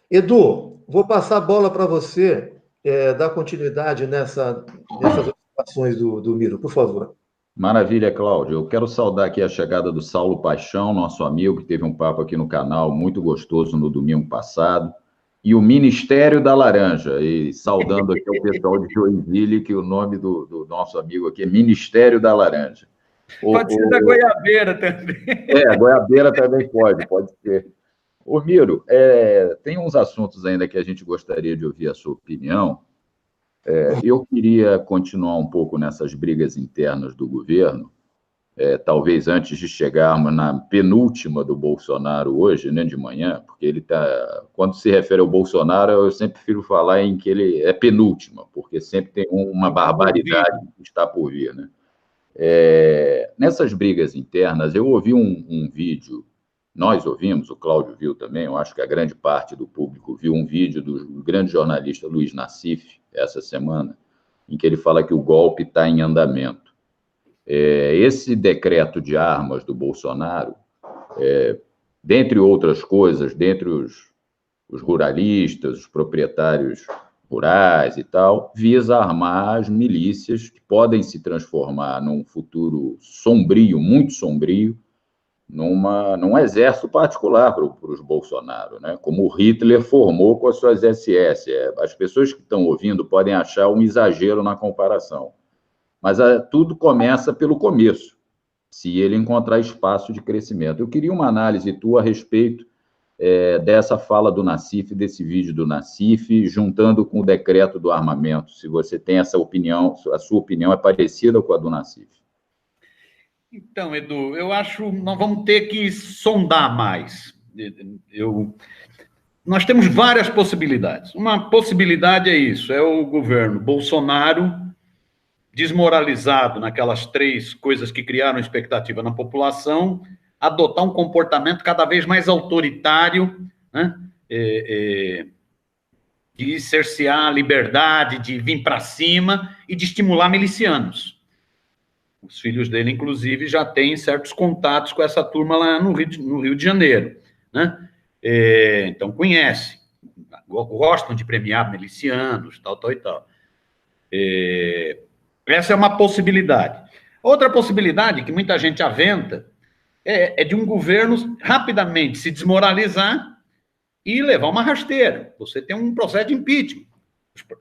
Edu, vou passar a bola para você dar continuidade nessas observações do Miro, por favor. Maravilha, Cláudio. Eu quero saudar aqui a chegada do Saulo Paixão, nosso amigo, que teve um papo aqui no canal muito gostoso no domingo passado. e o Ministério da Laranja. E saudando aqui o pessoal de Joinville, que o nome do nosso amigo aqui é Ministério da Laranja. Pode ser da goiabeira também. A goiabeira também pode ser. Ô, Miro, tem uns assuntos ainda que a gente gostaria de ouvir a sua opinião. Eu queria continuar um pouco nessas brigas internas do governo, talvez antes de chegarmos na penúltima do Bolsonaro hoje, né, de manhã, porque ele está... Quando se refere ao Bolsonaro, eu sempre prefiro falar em que ele é penúltima, porque sempre tem uma barbaridade que está por vir, né? Nessas brigas internas, eu ouvi um vídeo, nós ouvimos, o Cláudio viu também, eu acho que a grande parte do público viu um vídeo do grande jornalista Luiz Nassif, essa semana, em que ele fala que o golpe está em andamento. Esse decreto de armas do Bolsonaro, dentre outras coisas, dentre os ruralistas, os proprietários rurais e tal, visa armar as milícias que podem se transformar num futuro sombrio, muito sombrio, num exército particular para os Bolsonaro, né? Como o Hitler formou com as suas SS. As pessoas que estão ouvindo podem achar um exagero na comparação, mas tudo começa pelo começo, se ele encontrar espaço de crescimento. Eu queria uma análise tua a respeito dessa fala do Nassif, desse vídeo do Nassif, juntando com o decreto do armamento, se você tem essa opinião, a sua opinião é parecida com a do Nassif. Então, Edu, eu acho que nós vamos ter que sondar mais. Nós temos várias possibilidades. Uma possibilidade é isso, é o governo Bolsonaro desmoralizado naquelas 3 coisas que criaram expectativa na população, adotar um comportamento cada vez mais autoritário, né? De cercear a liberdade, de vir para cima e de estimular milicianos. Os filhos dele, inclusive, já têm certos contatos com essa turma lá no Rio de Janeiro, né? Então, conhece, gostam de premiar milicianos, tal e tal. Essa é uma possibilidade. Outra possibilidade, que muita gente aventa, é de um governo rapidamente se desmoralizar e levar uma rasteira. Você tem um processo de impeachment.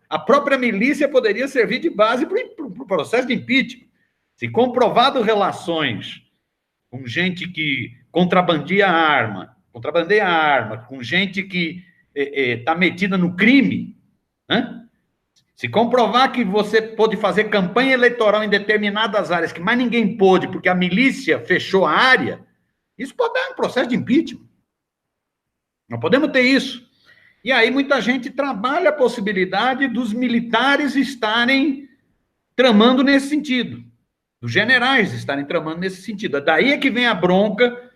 A própria milícia poderia servir de base para o processo de impeachment. Se comprovado relações com gente que contrabandeia arma, com gente que está metida no crime, né? Se comprovar que você pôde fazer campanha eleitoral em determinadas áreas que mais ninguém pôde, porque a milícia fechou a área, isso pode dar um processo de impeachment. Nós podemos ter isso. E aí muita gente trabalha a possibilidade dos militares estarem tramando nesse sentido, dos generais estarem tramando nesse sentido. Daí é que vem a bronca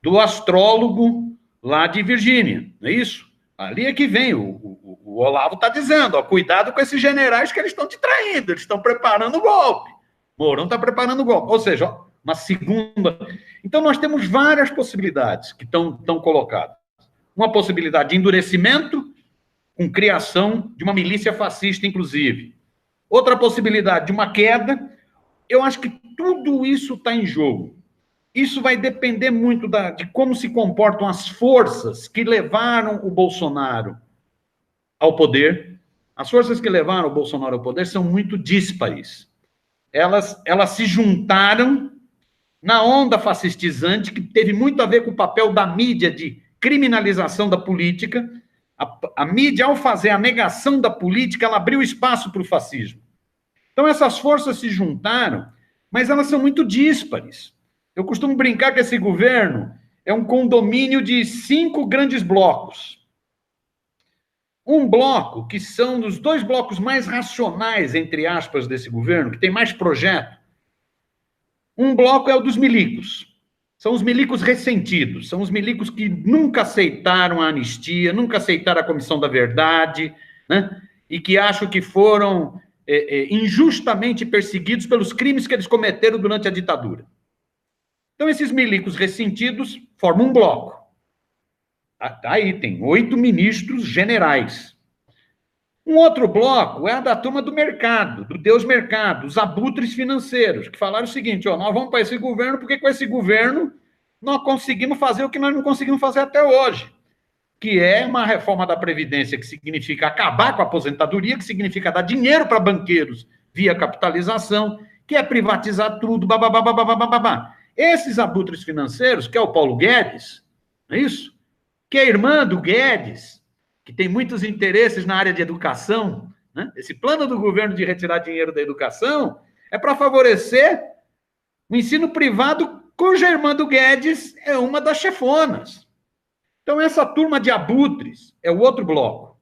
do astrólogo lá de Virgínia, não é isso? Ali é que vem, o Olavo está dizendo, ó, cuidado com esses generais que eles estão te traindo, eles estão preparando o golpe. Mourão está preparando o golpe. Ou seja, ó, uma segunda... Então, nós temos várias possibilidades que estão colocadas. Uma possibilidade de endurecimento, com criação de uma milícia fascista, inclusive. Outra possibilidade de uma queda. Eu acho que tudo isso está em jogo. Isso vai depender muito de como se comportam as forças que levaram o Bolsonaro ao poder. As forças que levaram o Bolsonaro ao poder são muito díspares. Elas se juntaram na onda fascistizante, que teve muito a ver com o papel da mídia de criminalização da política. A mídia, ao fazer a negação da política, ela abriu espaço para o fascismo. Então, essas forças se juntaram, mas elas são muito díspares. Eu costumo brincar que esse governo é um condomínio de 5 grandes blocos. Um bloco, que são dos 2 blocos mais racionais, entre aspas, desse governo, que tem mais projeto. Um bloco é o dos milicos. São os milicos ressentidos, são os milicos que nunca aceitaram a anistia, nunca aceitaram a Comissão da Verdade, né? E que acham que foram injustamente perseguidos pelos crimes que eles cometeram durante a ditadura. Então, esses milicos ressentidos formam um bloco. Aí tem 8 ministros generais. Um outro bloco é a da turma do mercado, do Deus mercado, os abutres financeiros, que falaram o seguinte, ó, nós vamos para esse governo porque com esse governo nós conseguimos fazer o que nós não conseguimos fazer até hoje. que é uma reforma da Previdência que significa acabar com a aposentadoria, que significa dar dinheiro para banqueiros via capitalização, que é privatizar tudo, bababá, bababá, bababá. Esses abutres financeiros, que é o Paulo Guedes, não é isso? Que é irmã do Guedes, que tem muitos interesses na área de educação, né? Esse plano do governo de retirar dinheiro da educação é para favorecer o ensino privado, cuja irmã do Guedes é uma das chefonas. Então, essa turma de abutres é o outro bloco.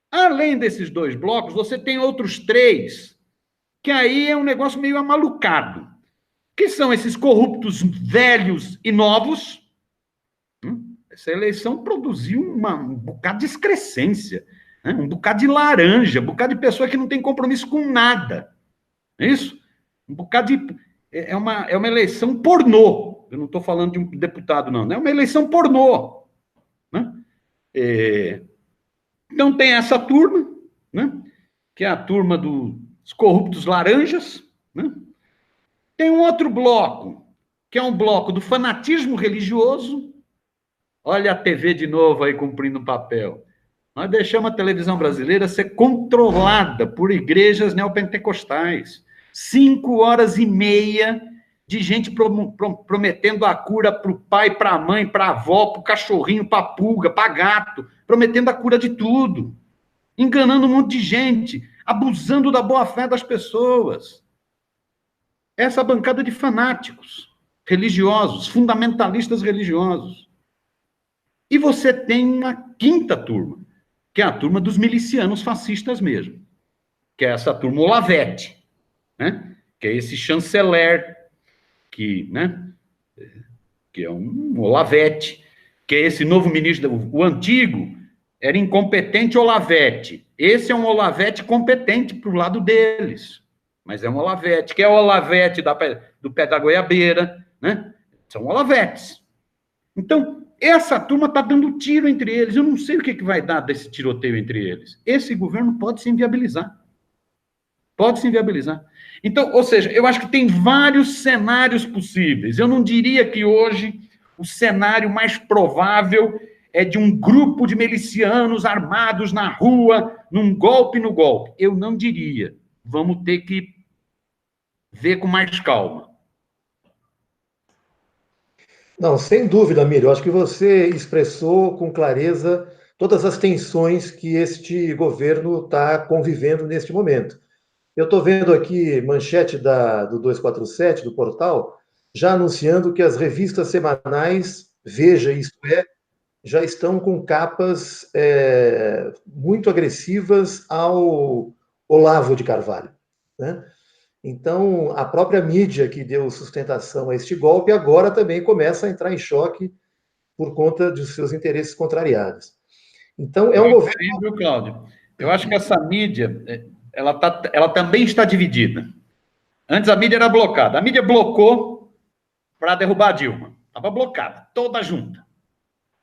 Além desses 2 blocos, você tem outros 3, que aí é um negócio meio amalucado, que são esses corruptos velhos e novos. Essa eleição produziu um bocado de excrescência, né? Um bocado de laranja, um bocado de pessoa que não tem compromisso com nada. É isso? Um bocado de... É uma eleição pornô. Eu não estou falando de um deputado, não. É uma eleição pornô. Né? Então tem essa turma, né? Que é a turma dos corruptos laranjas, né? Tem um outro bloco, que é um bloco do fanatismo religioso. Olha a TV de novo aí cumprindo o papel. Nós deixamos a televisão brasileira ser controlada por igrejas neopentecostais. 5h30 de gente prometendo a cura para o pai, para a mãe, para a avó, para o cachorrinho, para a pulga, para gato, prometendo a cura de tudo, enganando um monte de gente, abusando da boa-fé das pessoas. Essa bancada de fanáticos religiosos, fundamentalistas religiosos. E você tem uma quinta turma, que é a turma dos milicianos fascistas mesmo, que é essa turma Olavete, né? Que é esse chanceler que é um Olavete, que é esse novo ministro, o antigo era incompetente Olavete, esse é um Olavete competente para o lado deles, mas é um Olavete, que é o Olavete do pé da goiabeira, né? São Olavetes. Então, essa turma está dando tiro entre eles, eu não sei o que vai dar desse tiroteio entre eles. Esse governo pode se inviabilizar. Pode se inviabilizar. Então, ou seja, eu acho que tem vários cenários possíveis. Eu não diria que hoje o cenário mais provável é de um grupo de milicianos armados na rua, num golpe no golpe. Eu não diria. Vamos ter que ver com mais calma. Não, sem dúvida, Miro. Eu acho que você expressou com clareza todas as tensões que este governo está convivendo neste momento. Eu estou vendo aqui manchete do 247, do portal, já anunciando que as revistas semanais, Veja, Isto É, já estão com capas muito agressivas ao Olavo de Carvalho, né? Então, a própria mídia que deu sustentação a este golpe agora também começa a entrar em choque por conta dos seus interesses contrariados. Então, é um governo... Viu, Cláudio? Eu acho que essa mídia... Ela também está dividida. Antes a mídia era blocada. A mídia blocou para derrubar a Dilma. Estava blocada, toda junta.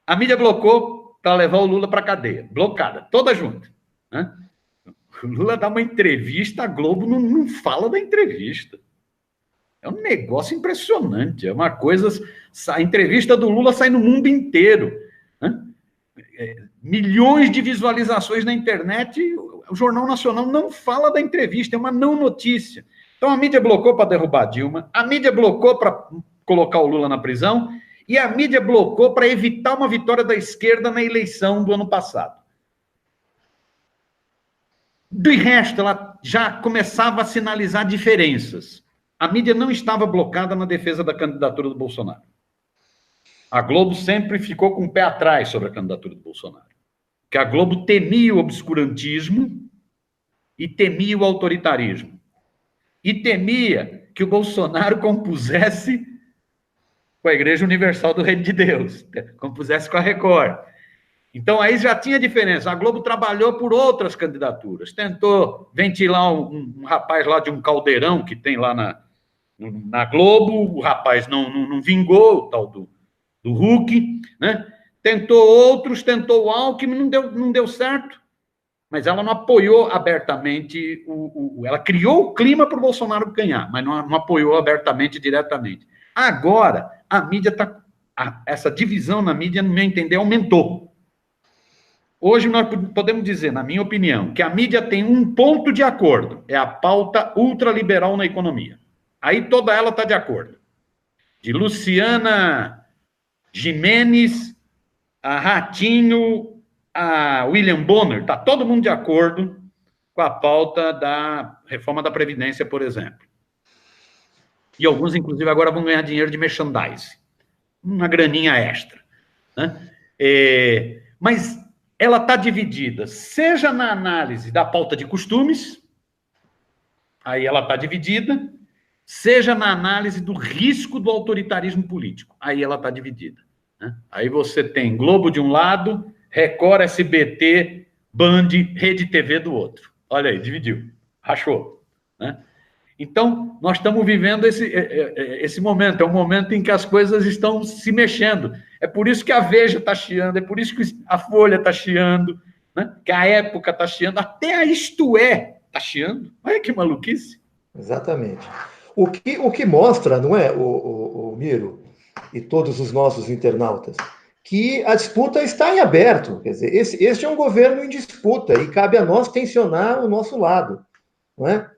A mídia blocou para levar o Lula para a cadeia. Blocada, toda junta. Né? O Lula dá uma entrevista, a Globo não fala da entrevista. É um negócio impressionante. É uma coisa... A entrevista do Lula sai no mundo inteiro. Né? Milhões de visualizações na internet... O Jornal Nacional não fala da entrevista, é uma não notícia. Então, a mídia blocou para derrubar a Dilma, a mídia blocou para colocar o Lula na prisão, e a mídia blocou para evitar uma vitória da esquerda na eleição do ano passado. Do resto, ela já começava a sinalizar diferenças. A mídia não estava blocada na defesa da candidatura do Bolsonaro. A Globo sempre ficou com o pé atrás sobre a candidatura do Bolsonaro. Que a Globo temia o obscurantismo e temia o autoritarismo. E temia que o Bolsonaro compusesse com a Igreja Universal do Reino de Deus, compusesse com a Record. Então, aí já tinha diferença. A Globo trabalhou por outras candidaturas. Tentou ventilar um rapaz lá de um caldeirão que tem lá na Globo. O rapaz não vingou, o tal do Huck, né? Tentou outros, tentou o Alckmin, não deu certo, mas ela não apoiou abertamente, ela criou o clima para o Bolsonaro ganhar, mas não apoiou abertamente, diretamente. Agora, a mídia essa divisão na mídia, no meu entender, aumentou. Hoje nós podemos dizer, na minha opinião, que a mídia tem um ponto de acordo, é a pauta ultraliberal na economia. Aí toda ela está de acordo. De Luciana Gimenez, a Ratinho, a William Bonner, está todo mundo de acordo com a pauta da reforma da Previdência, por exemplo. E alguns, inclusive, agora vão ganhar dinheiro de merchandising. Uma graninha extra. Né? Mas ela está dividida, seja na análise da pauta de costumes, aí ela está dividida, seja na análise do risco do autoritarismo político, aí ela está dividida. Né? Aí você tem Globo de um lado, Record, SBT, Band, Rede TV do outro. Olha aí, dividiu, rachou. Né? Então, nós estamos vivendo esse momento, é um momento em que as coisas estão se mexendo. É por isso que a Veja está chiando, é por isso que a Folha está chiando, né? Que a Época está chiando, até a Isto É está chiando. Olha que maluquice. Exatamente. O que mostra, não é, o Miro e todos os nossos internautas, que a disputa está em aberto. Quer dizer, este é um governo em disputa e cabe a nós tensionar o nosso lado, não é?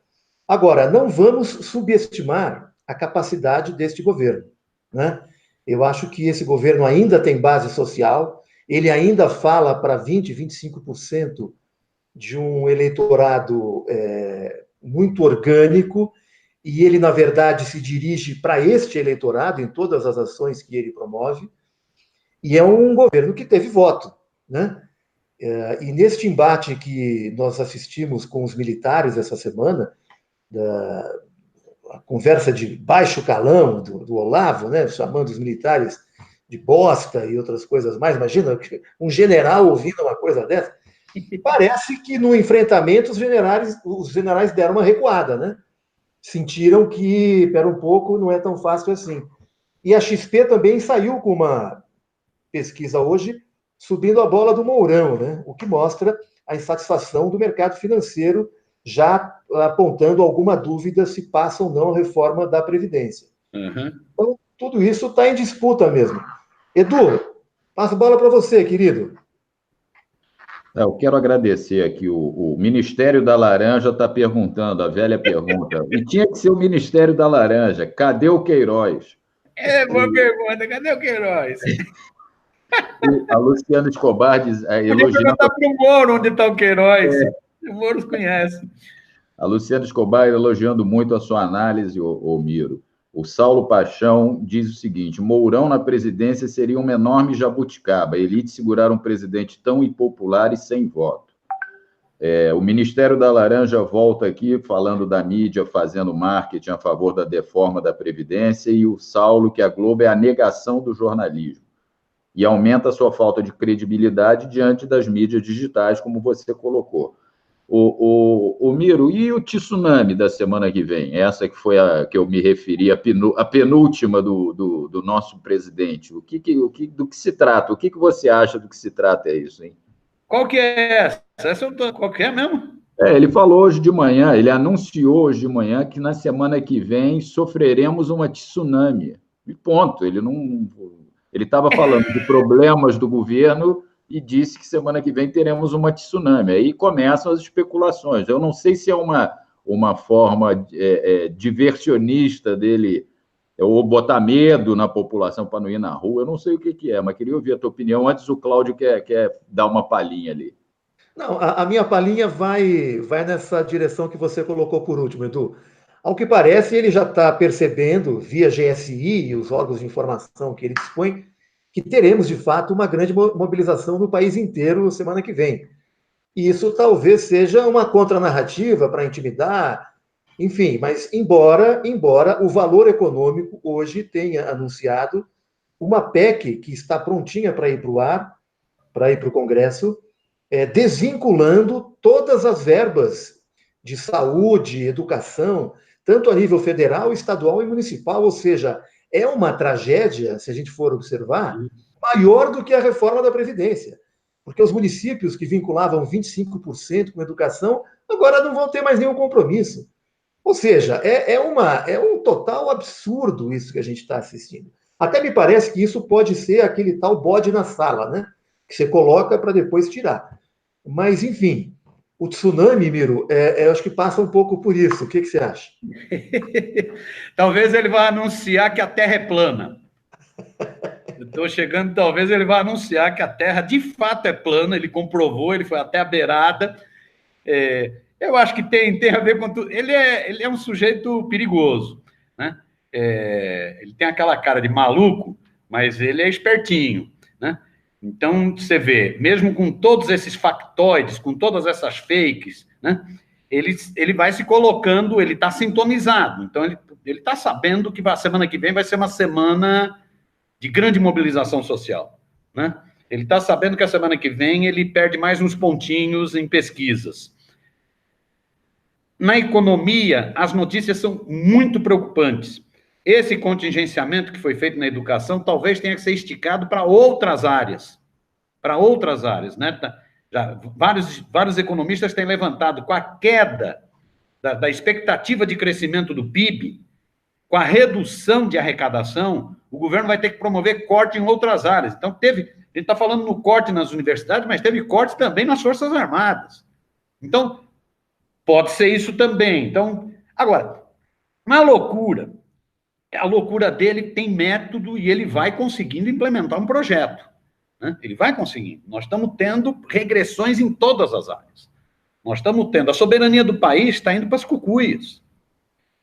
Agora, não vamos subestimar a capacidade deste governo, né? Eu acho que esse governo ainda tem base social, ele ainda fala para 20%, 25% de um eleitorado muito orgânico, e ele, na verdade, se dirige para este eleitorado em todas as ações que ele promove, e é um governo que teve voto, né? E neste embate que nós assistimos com os militares essa semana, a conversa de baixo calão do Olavo, né, chamando os militares de bosta e outras coisas mais. Imagina um general ouvindo uma coisa dessa. Parece que no enfrentamento os generais deram uma recuada, né? Sentiram que, espera um pouco, não é tão fácil assim. E a XP também saiu com uma pesquisa hoje, subindo a bola do Mourão, né? O que mostra a insatisfação do mercado financeiro, já apontando alguma dúvida se passa ou não a reforma da Previdência. Uhum. Então, tudo isso está em disputa mesmo. Edu, passa a bola para você, querido. Eu quero agradecer aqui. O Ministério da Laranja está perguntando, a velha pergunta. E tinha que ser o Ministério da Laranja. Cadê o Queiroz? Boa pergunta. Cadê o Queiroz? A Luciana Escobar diz, elogiando... Podia perguntar para o Moro onde está o Queiroz. O Moro conhece. A Luciana Escobar elogiando muito a sua análise, o Miro. O Saulo Paixão diz o seguinte: Mourão na presidência seria uma enorme jabuticaba. Elite segurar um presidente tão impopular e sem voto. O Ministério da Laranja volta aqui falando da mídia, fazendo marketing a favor da reforma da Previdência, e o Saulo, que a Globo é a negação do jornalismo. E aumenta a sua falta de credibilidade diante das mídias digitais, como você colocou. O Miro, e o tsunami da semana que vem? Essa que foi a que eu me referi, a penúltima do nosso presidente. Do que se trata? O que você acha do que se trata isso, hein? Qual que é essa? Qual que é mesmo? Ele falou hoje de manhã, ele anunciou hoje de manhã que na semana que vem sofreremos uma tsunami. E ponto. Ele estava falando de problemas do governo e disse que semana que vem teremos uma tsunami. Aí começam as especulações. Eu não sei se é uma forma diversionista dele, ou botar medo na população para não ir na rua. Eu não sei o que é, mas queria ouvir a tua opinião. Antes o Cláudio quer dar uma palhinha ali. Não, a minha palhinha vai nessa direção que você colocou por último, Edu. Ao que parece, ele já está percebendo, via GSI e os órgãos de informação que ele dispõe, que teremos, de fato, uma grande mobilização no país inteiro semana que vem. E isso talvez seja uma contranarrativa para intimidar, enfim, mas embora o valor econômico hoje tenha anunciado uma PEC que está prontinha para ir para o ar, para ir para o Congresso, desvinculando todas as verbas de saúde, educação, tanto a nível federal, estadual e municipal, ou seja, é uma tragédia, se a gente for observar, maior do que a reforma da Previdência. Porque os municípios que vinculavam 25% com educação, agora não vão ter mais nenhum compromisso. Ou seja, é um total absurdo isso que a gente está assistindo. Até me parece que isso pode ser aquele tal bode na sala, né? que você coloca para depois tirar. Mas, enfim, o tsunami, Miro, eu acho que passa um pouco por isso. O que você acha? Talvez ele vá anunciar que a Terra é plana. Eu estou chegando, talvez ele vá anunciar que a Terra de fato é plana, ele comprovou, ele foi até a beirada. Eu acho que tem a ver com tudo. Ele é um sujeito perigoso, né? Ele tem aquela cara de maluco, mas ele é espertinho, né? Então, você vê, mesmo com todos esses factoides, com todas essas fakes, né? Ele vai se colocando, ele está sintonizado. Então, ele está sabendo que a semana que vem vai ser uma semana de grande mobilização social, né? Ele está sabendo que a semana que vem ele perde mais uns pontinhos em pesquisas. Na economia, as notícias são muito preocupantes. Esse contingenciamento que foi feito na educação talvez tenha que ser esticado para outras áreas. Né? Já, vários economistas têm levantado, com a queda da expectativa de crescimento do PIB, com a redução de arrecadação, o governo vai ter que promover corte em outras áreas. Então, a gente está falando no corte nas universidades, mas teve corte também nas Forças Armadas. Então, pode ser isso também. Então, agora, a loucura dele tem método e ele vai conseguindo implementar um projeto, né? Ele vai conseguindo. Nós estamos tendo regressões em todas as áreas. Nós estamos tendo. A soberania do país está indo para as cucuias.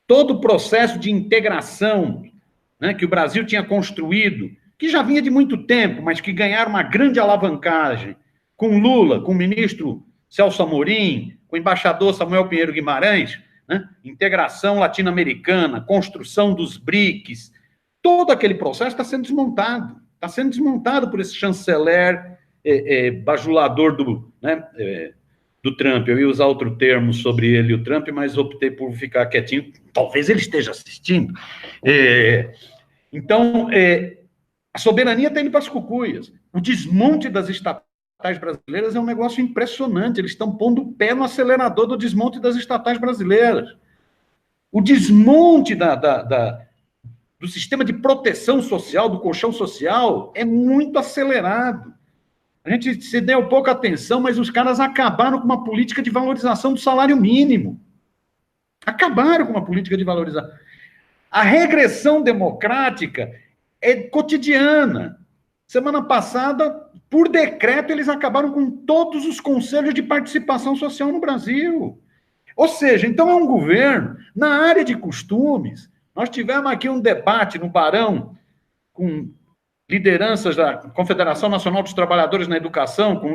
Todo o processo de integração, né, que o Brasil tinha construído, que já vinha de muito tempo, mas que ganharam uma grande alavancagem, com Lula, com o ministro Celso Amorim, com o embaixador Samuel Pinheiro Guimarães, né, integração latino-americana, construção dos BRICS, todo aquele processo está sendo desmontado por esse chanceler bajulador do Trump. Eu ia usar outro termo sobre ele e o Trump, mas optei por ficar quietinho. Talvez ele esteja assistindo. Então, a soberania está indo para as cucuias. O desmonte das estatais brasileiras é um negócio impressionante. Eles estão pondo o pé no acelerador do desmonte das estatais brasileiras. O desmonte do sistema de proteção social, do colchão social, é muito acelerado. A gente se deu pouca atenção, mas os caras acabaram com uma política de valorização do salário mínimo. Acabaram com uma política de valorização. A regressão democrática é cotidiana. Semana passada, por decreto, eles acabaram com todos os conselhos de participação social no Brasil. Ou seja, então é um governo, na área de costumes, nós tivemos aqui um debate no Barão com lideranças da Confederação Nacional dos Trabalhadores na Educação, com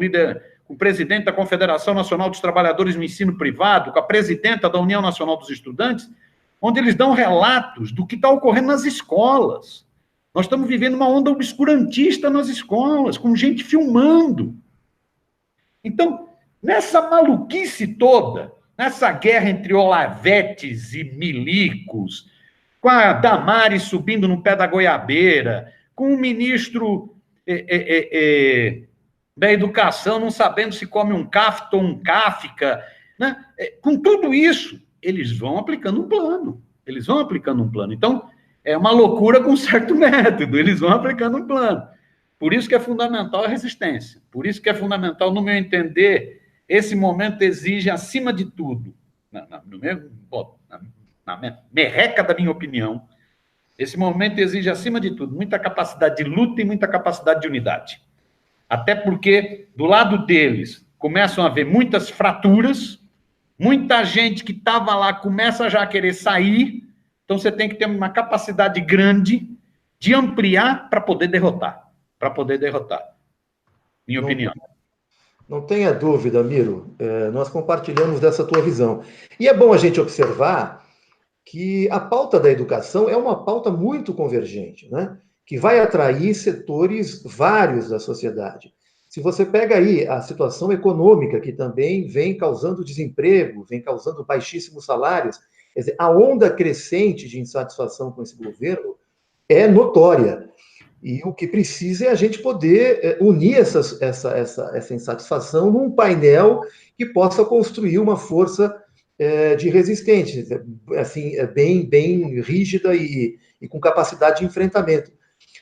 o presidente da Confederação Nacional dos Trabalhadores no Ensino Privado, com a presidenta da União Nacional dos Estudantes, onde eles dão relatos do que está ocorrendo nas escolas. Nós estamos vivendo uma onda obscurantista nas escolas, com gente filmando. Então, nessa maluquice toda, nessa guerra entre olavetes e milicos, com a Damares subindo no pé da goiabeira, com o ministro da Educação não sabendo se come um Kafta ou um Kafka, né? Com tudo isso, eles vão aplicando um plano. Então, é uma loucura com certo método, eles vão aplicando um plano. Por isso que é fundamental a resistência. Por isso que é fundamental, no meu entender, esse momento exige, acima de tudo, na merreca da minha opinião, esse momento exige, acima de tudo, muita capacidade de luta e muita capacidade de unidade. Até porque, do lado deles, começam a haver muitas fraturas, muita gente que estava lá começa já a querer sair, então você tem que ter uma capacidade grande de ampliar para poder derrotar. Minha opinião. Não tenha dúvida, Miro, nós compartilhamos dessa tua visão. E é bom a gente observar que a pauta da educação é uma pauta muito convergente, né? Que vai atrair setores vários da sociedade. Se você pega aí a situação econômica, que também vem causando desemprego, vem causando baixíssimos salários, quer dizer, a onda crescente de insatisfação com esse governo é notória. E o que precisa é a gente poder unir essa insatisfação num painel que possa construir uma força de resistência, assim, bem rígida e com capacidade de enfrentamento.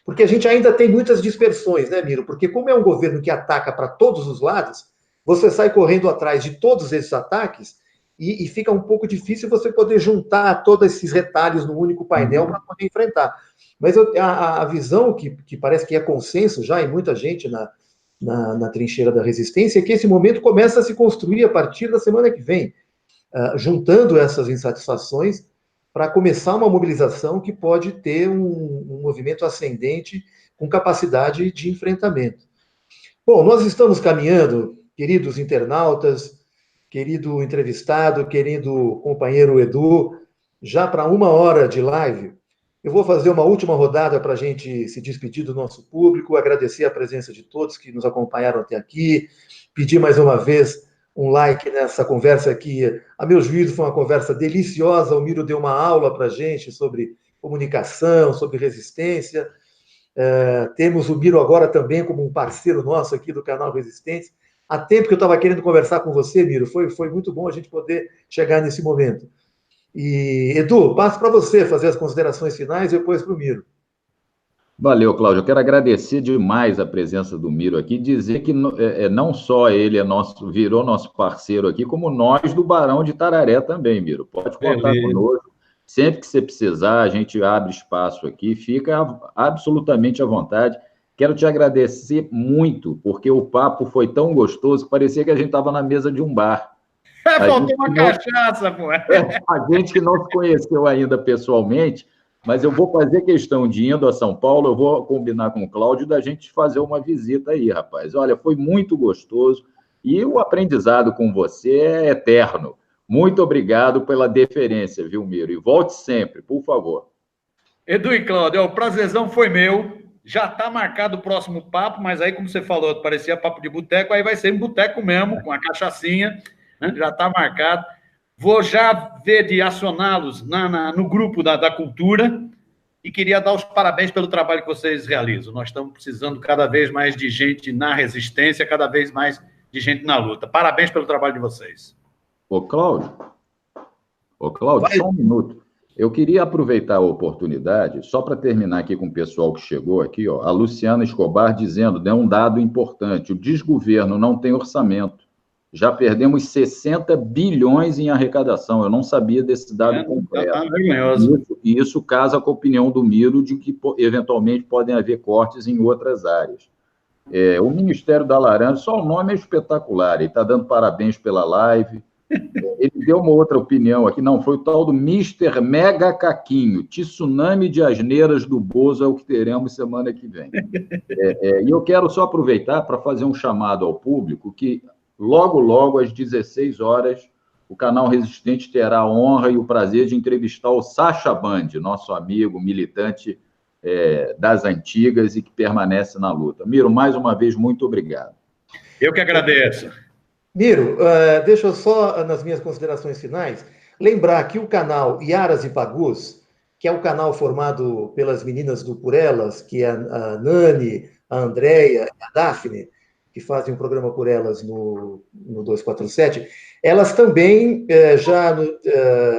Porque a gente ainda tem muitas dispersões, né, Miro? Porque como é um governo que ataca para todos os lados, você sai correndo atrás de todos esses ataques e fica um pouco difícil você poder juntar todos esses retalhos no único painel para poder enfrentar. Mas a visão que parece que é consenso já em muita gente na trincheira da resistência é que esse momento começa a se construir a partir da semana que vem, juntando essas insatisfações para começar uma mobilização que pode ter um movimento ascendente com capacidade de enfrentamento. Bom, nós estamos caminhando, queridos internautas, querido entrevistado, querido companheiro Edu, já para 1 hora de live. Eu vou fazer uma última rodada para a gente se despedir do nosso público, agradecer a presença de todos que nos acompanharam até aqui, pedir mais uma vez um like nessa conversa aqui. A meu juízo, foi uma conversa deliciosa. O Miro deu uma aula para a gente sobre comunicação, sobre resistência. Temos o Miro agora também como um parceiro nosso aqui do canal Resistência. Há tempo que eu estava querendo conversar com você, Miro. Foi muito bom a gente poder chegar nesse momento. E, Edu, passo para você fazer as considerações finais e depois para o Miro. Valeu, Cláudio. Eu quero agradecer demais a presença do Miro aqui, dizer que não só ele virou nosso parceiro aqui, como nós do Barão de Tararé também, Miro. Pode contar conosco. Sempre que você precisar, a gente abre espaço aqui, fica absolutamente à vontade. Quero te agradecer muito, porque o papo foi tão gostoso que parecia que a gente estava na mesa de um bar. Faltou uma cachaça, pô. A gente que não se conheceu ainda pessoalmente, mas eu vou fazer questão de indo a São Paulo, eu vou combinar com o Cláudio da gente fazer uma visita aí, rapaz. Olha, foi muito gostoso e o aprendizado com você é eterno. Muito obrigado pela deferência, viu, Miro? E volte sempre, por favor. Edu e Cláudio, o prazerzão foi meu. Já está marcado o próximo papo, mas aí, como você falou, parecia papo de boteco, aí vai ser um boteco mesmo, com a cachaçinha, né? Já está marcado. Vou já ver de acioná-los no grupo da cultura e queria dar os parabéns pelo trabalho que vocês realizam. Nós estamos precisando cada vez mais de gente na resistência, cada vez mais de gente na luta. Parabéns pelo trabalho de vocês. Ô, Cláudio, só um minuto. Eu queria aproveitar a oportunidade, só para terminar aqui com o pessoal que chegou aqui, ó, a Luciana Escobar dizendo, né, um dado importante, o desgoverno não tem orçamento. Já perdemos 60 bilhões em arrecadação. Eu não sabia desse dado completo. E isso casa com a opinião do Miro de que, eventualmente, podem haver cortes em outras áreas. O Ministério da Laranja, só o nome é espetacular. Ele está dando parabéns pela live. Ele deu uma outra opinião aqui. Não, foi o tal do Mr. Mega Caquinho. Tsunami de asneiras do Bozo é o que teremos semana que vem. E eu quero só aproveitar para fazer um chamado ao público que... Logo, às 16 horas, o canal Resistente terá a honra e o prazer de entrevistar o Sacha Band, nosso amigo militante das antigas e que permanece na luta. Miro, mais uma vez, muito obrigado. Eu que agradeço. Miro, deixa eu só, nas minhas considerações finais, lembrar que o canal Iaras e Pagus, que é o canal formado pelas meninas do Por Elas, que é a Nani, a Andréia e a Daphne, que fazem um programa por elas no 247, elas também já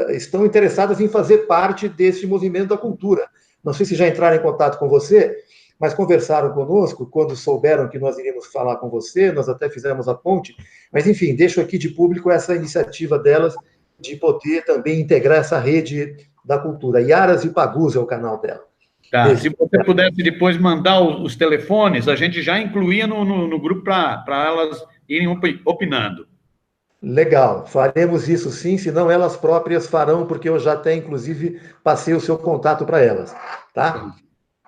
estão interessadas em fazer parte desse movimento da cultura. Não sei se já entraram em contato com você, mas conversaram conosco quando souberam que nós iríamos falar com você, nós até fizemos a ponte, mas, enfim, deixo aqui de público essa iniciativa delas de poder também integrar essa rede da cultura. Iaras e Pagus é o canal dela. Tá, se você pudesse depois mandar os telefones, a gente já incluía no grupo para elas irem opinando. Legal, faremos isso sim, senão elas próprias farão, porque eu já até, inclusive, passei o seu contato para elas, tá?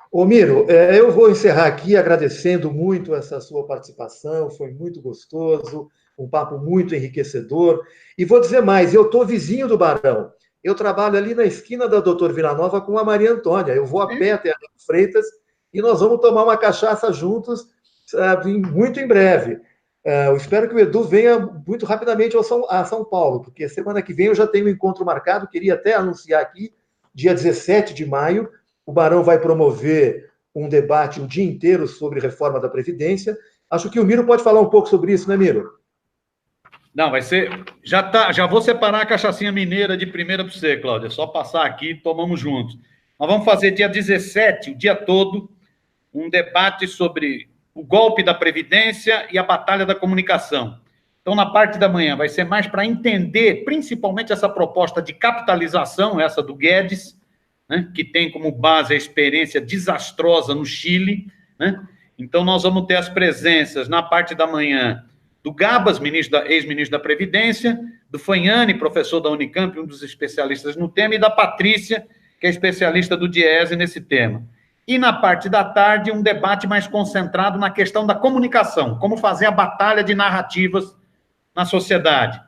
Ô, Miro, eu vou encerrar aqui agradecendo muito essa sua participação, foi muito gostoso, um papo muito enriquecedor, e vou dizer mais, eu estou vizinho do Barão. Eu trabalho ali na esquina da Doutor Vila Nova com a Maria Antônia. Eu vou a pé até a Freitas e nós vamos tomar uma cachaça juntos muito em breve. Eu espero que o Edu venha muito rapidamente a São Paulo, porque semana que vem eu já tenho um encontro marcado. Queria até anunciar aqui, dia 17 de maio, o Barão vai promover um debate o dia inteiro sobre reforma da Previdência. Acho que o Miro pode falar um pouco sobre isso, né, Miro? Não, vai ser... Já vou separar a cachaçinha mineira de primeira para você, Cláudia. É só passar aqui e tomamos juntos. Nós vamos fazer dia 17, o dia todo, um debate sobre o golpe da Previdência e a batalha da comunicação. Então, na parte da manhã, vai ser mais para entender, principalmente, essa proposta de capitalização, essa do Guedes, né, que tem como base a experiência desastrosa no Chile, né? Então, nós vamos ter as presenças, na parte da manhã, do Gabas, ex-ministro da Previdência, do Fanhani, professor da Unicamp, um dos especialistas no tema, e da Patrícia, que é especialista do Diese nesse tema. E, na parte da tarde, um debate mais concentrado na questão da comunicação, como fazer a batalha de narrativas na sociedade.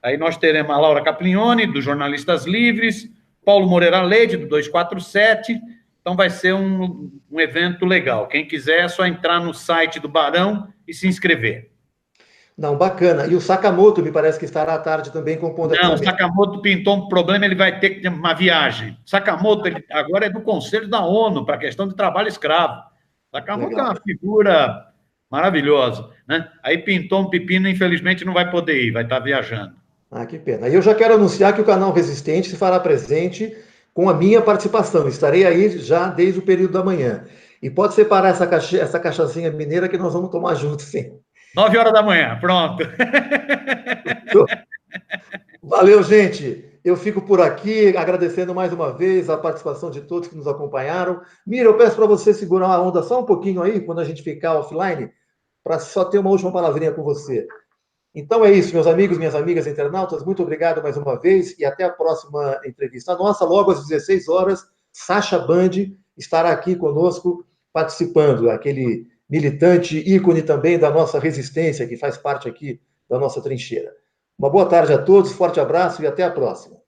Aí nós teremos a Laura Caprignoni, do Jornalistas Livres, Paulo Moreira Leite, do 247. Então, vai ser um evento legal. Quem quiser, é só entrar no site do Barão e se inscrever. Não, bacana. E o Sakamoto, me parece que estará à tarde também compondo aqui. Não, o Sakamoto pintou um problema, ele vai ter que ter uma viagem. Sakamoto, ele agora é do Conselho da ONU, para a questão de trabalho escravo. Sakamoto é uma figura maravilhosa, né? Aí pintou um pepino, infelizmente não vai poder ir, vai estar viajando. Ah, que pena. E eu já quero anunciar que o canal Resistente se fará presente com a minha participação. Estarei aí já desde o período da manhã. E pode separar essa cachaçinha mineira que nós vamos tomar juntos, sim. 9 horas da manhã, pronto. Valeu, gente. Eu fico por aqui, agradecendo mais uma vez a participação de todos que nos acompanharam. Mira, eu peço para você segurar a onda só um pouquinho aí, quando a gente ficar offline, para só ter uma última palavrinha com você. Então é isso, meus amigos, minhas amigas internautas, muito obrigado mais uma vez e até a próxima entrevista nossa. Logo às 16 horas, Sacha Band estará aqui conosco, participando, aquele militante, ícone também da nossa resistência, que faz parte aqui da nossa trincheira. Uma boa tarde a todos, forte abraço e até a próxima.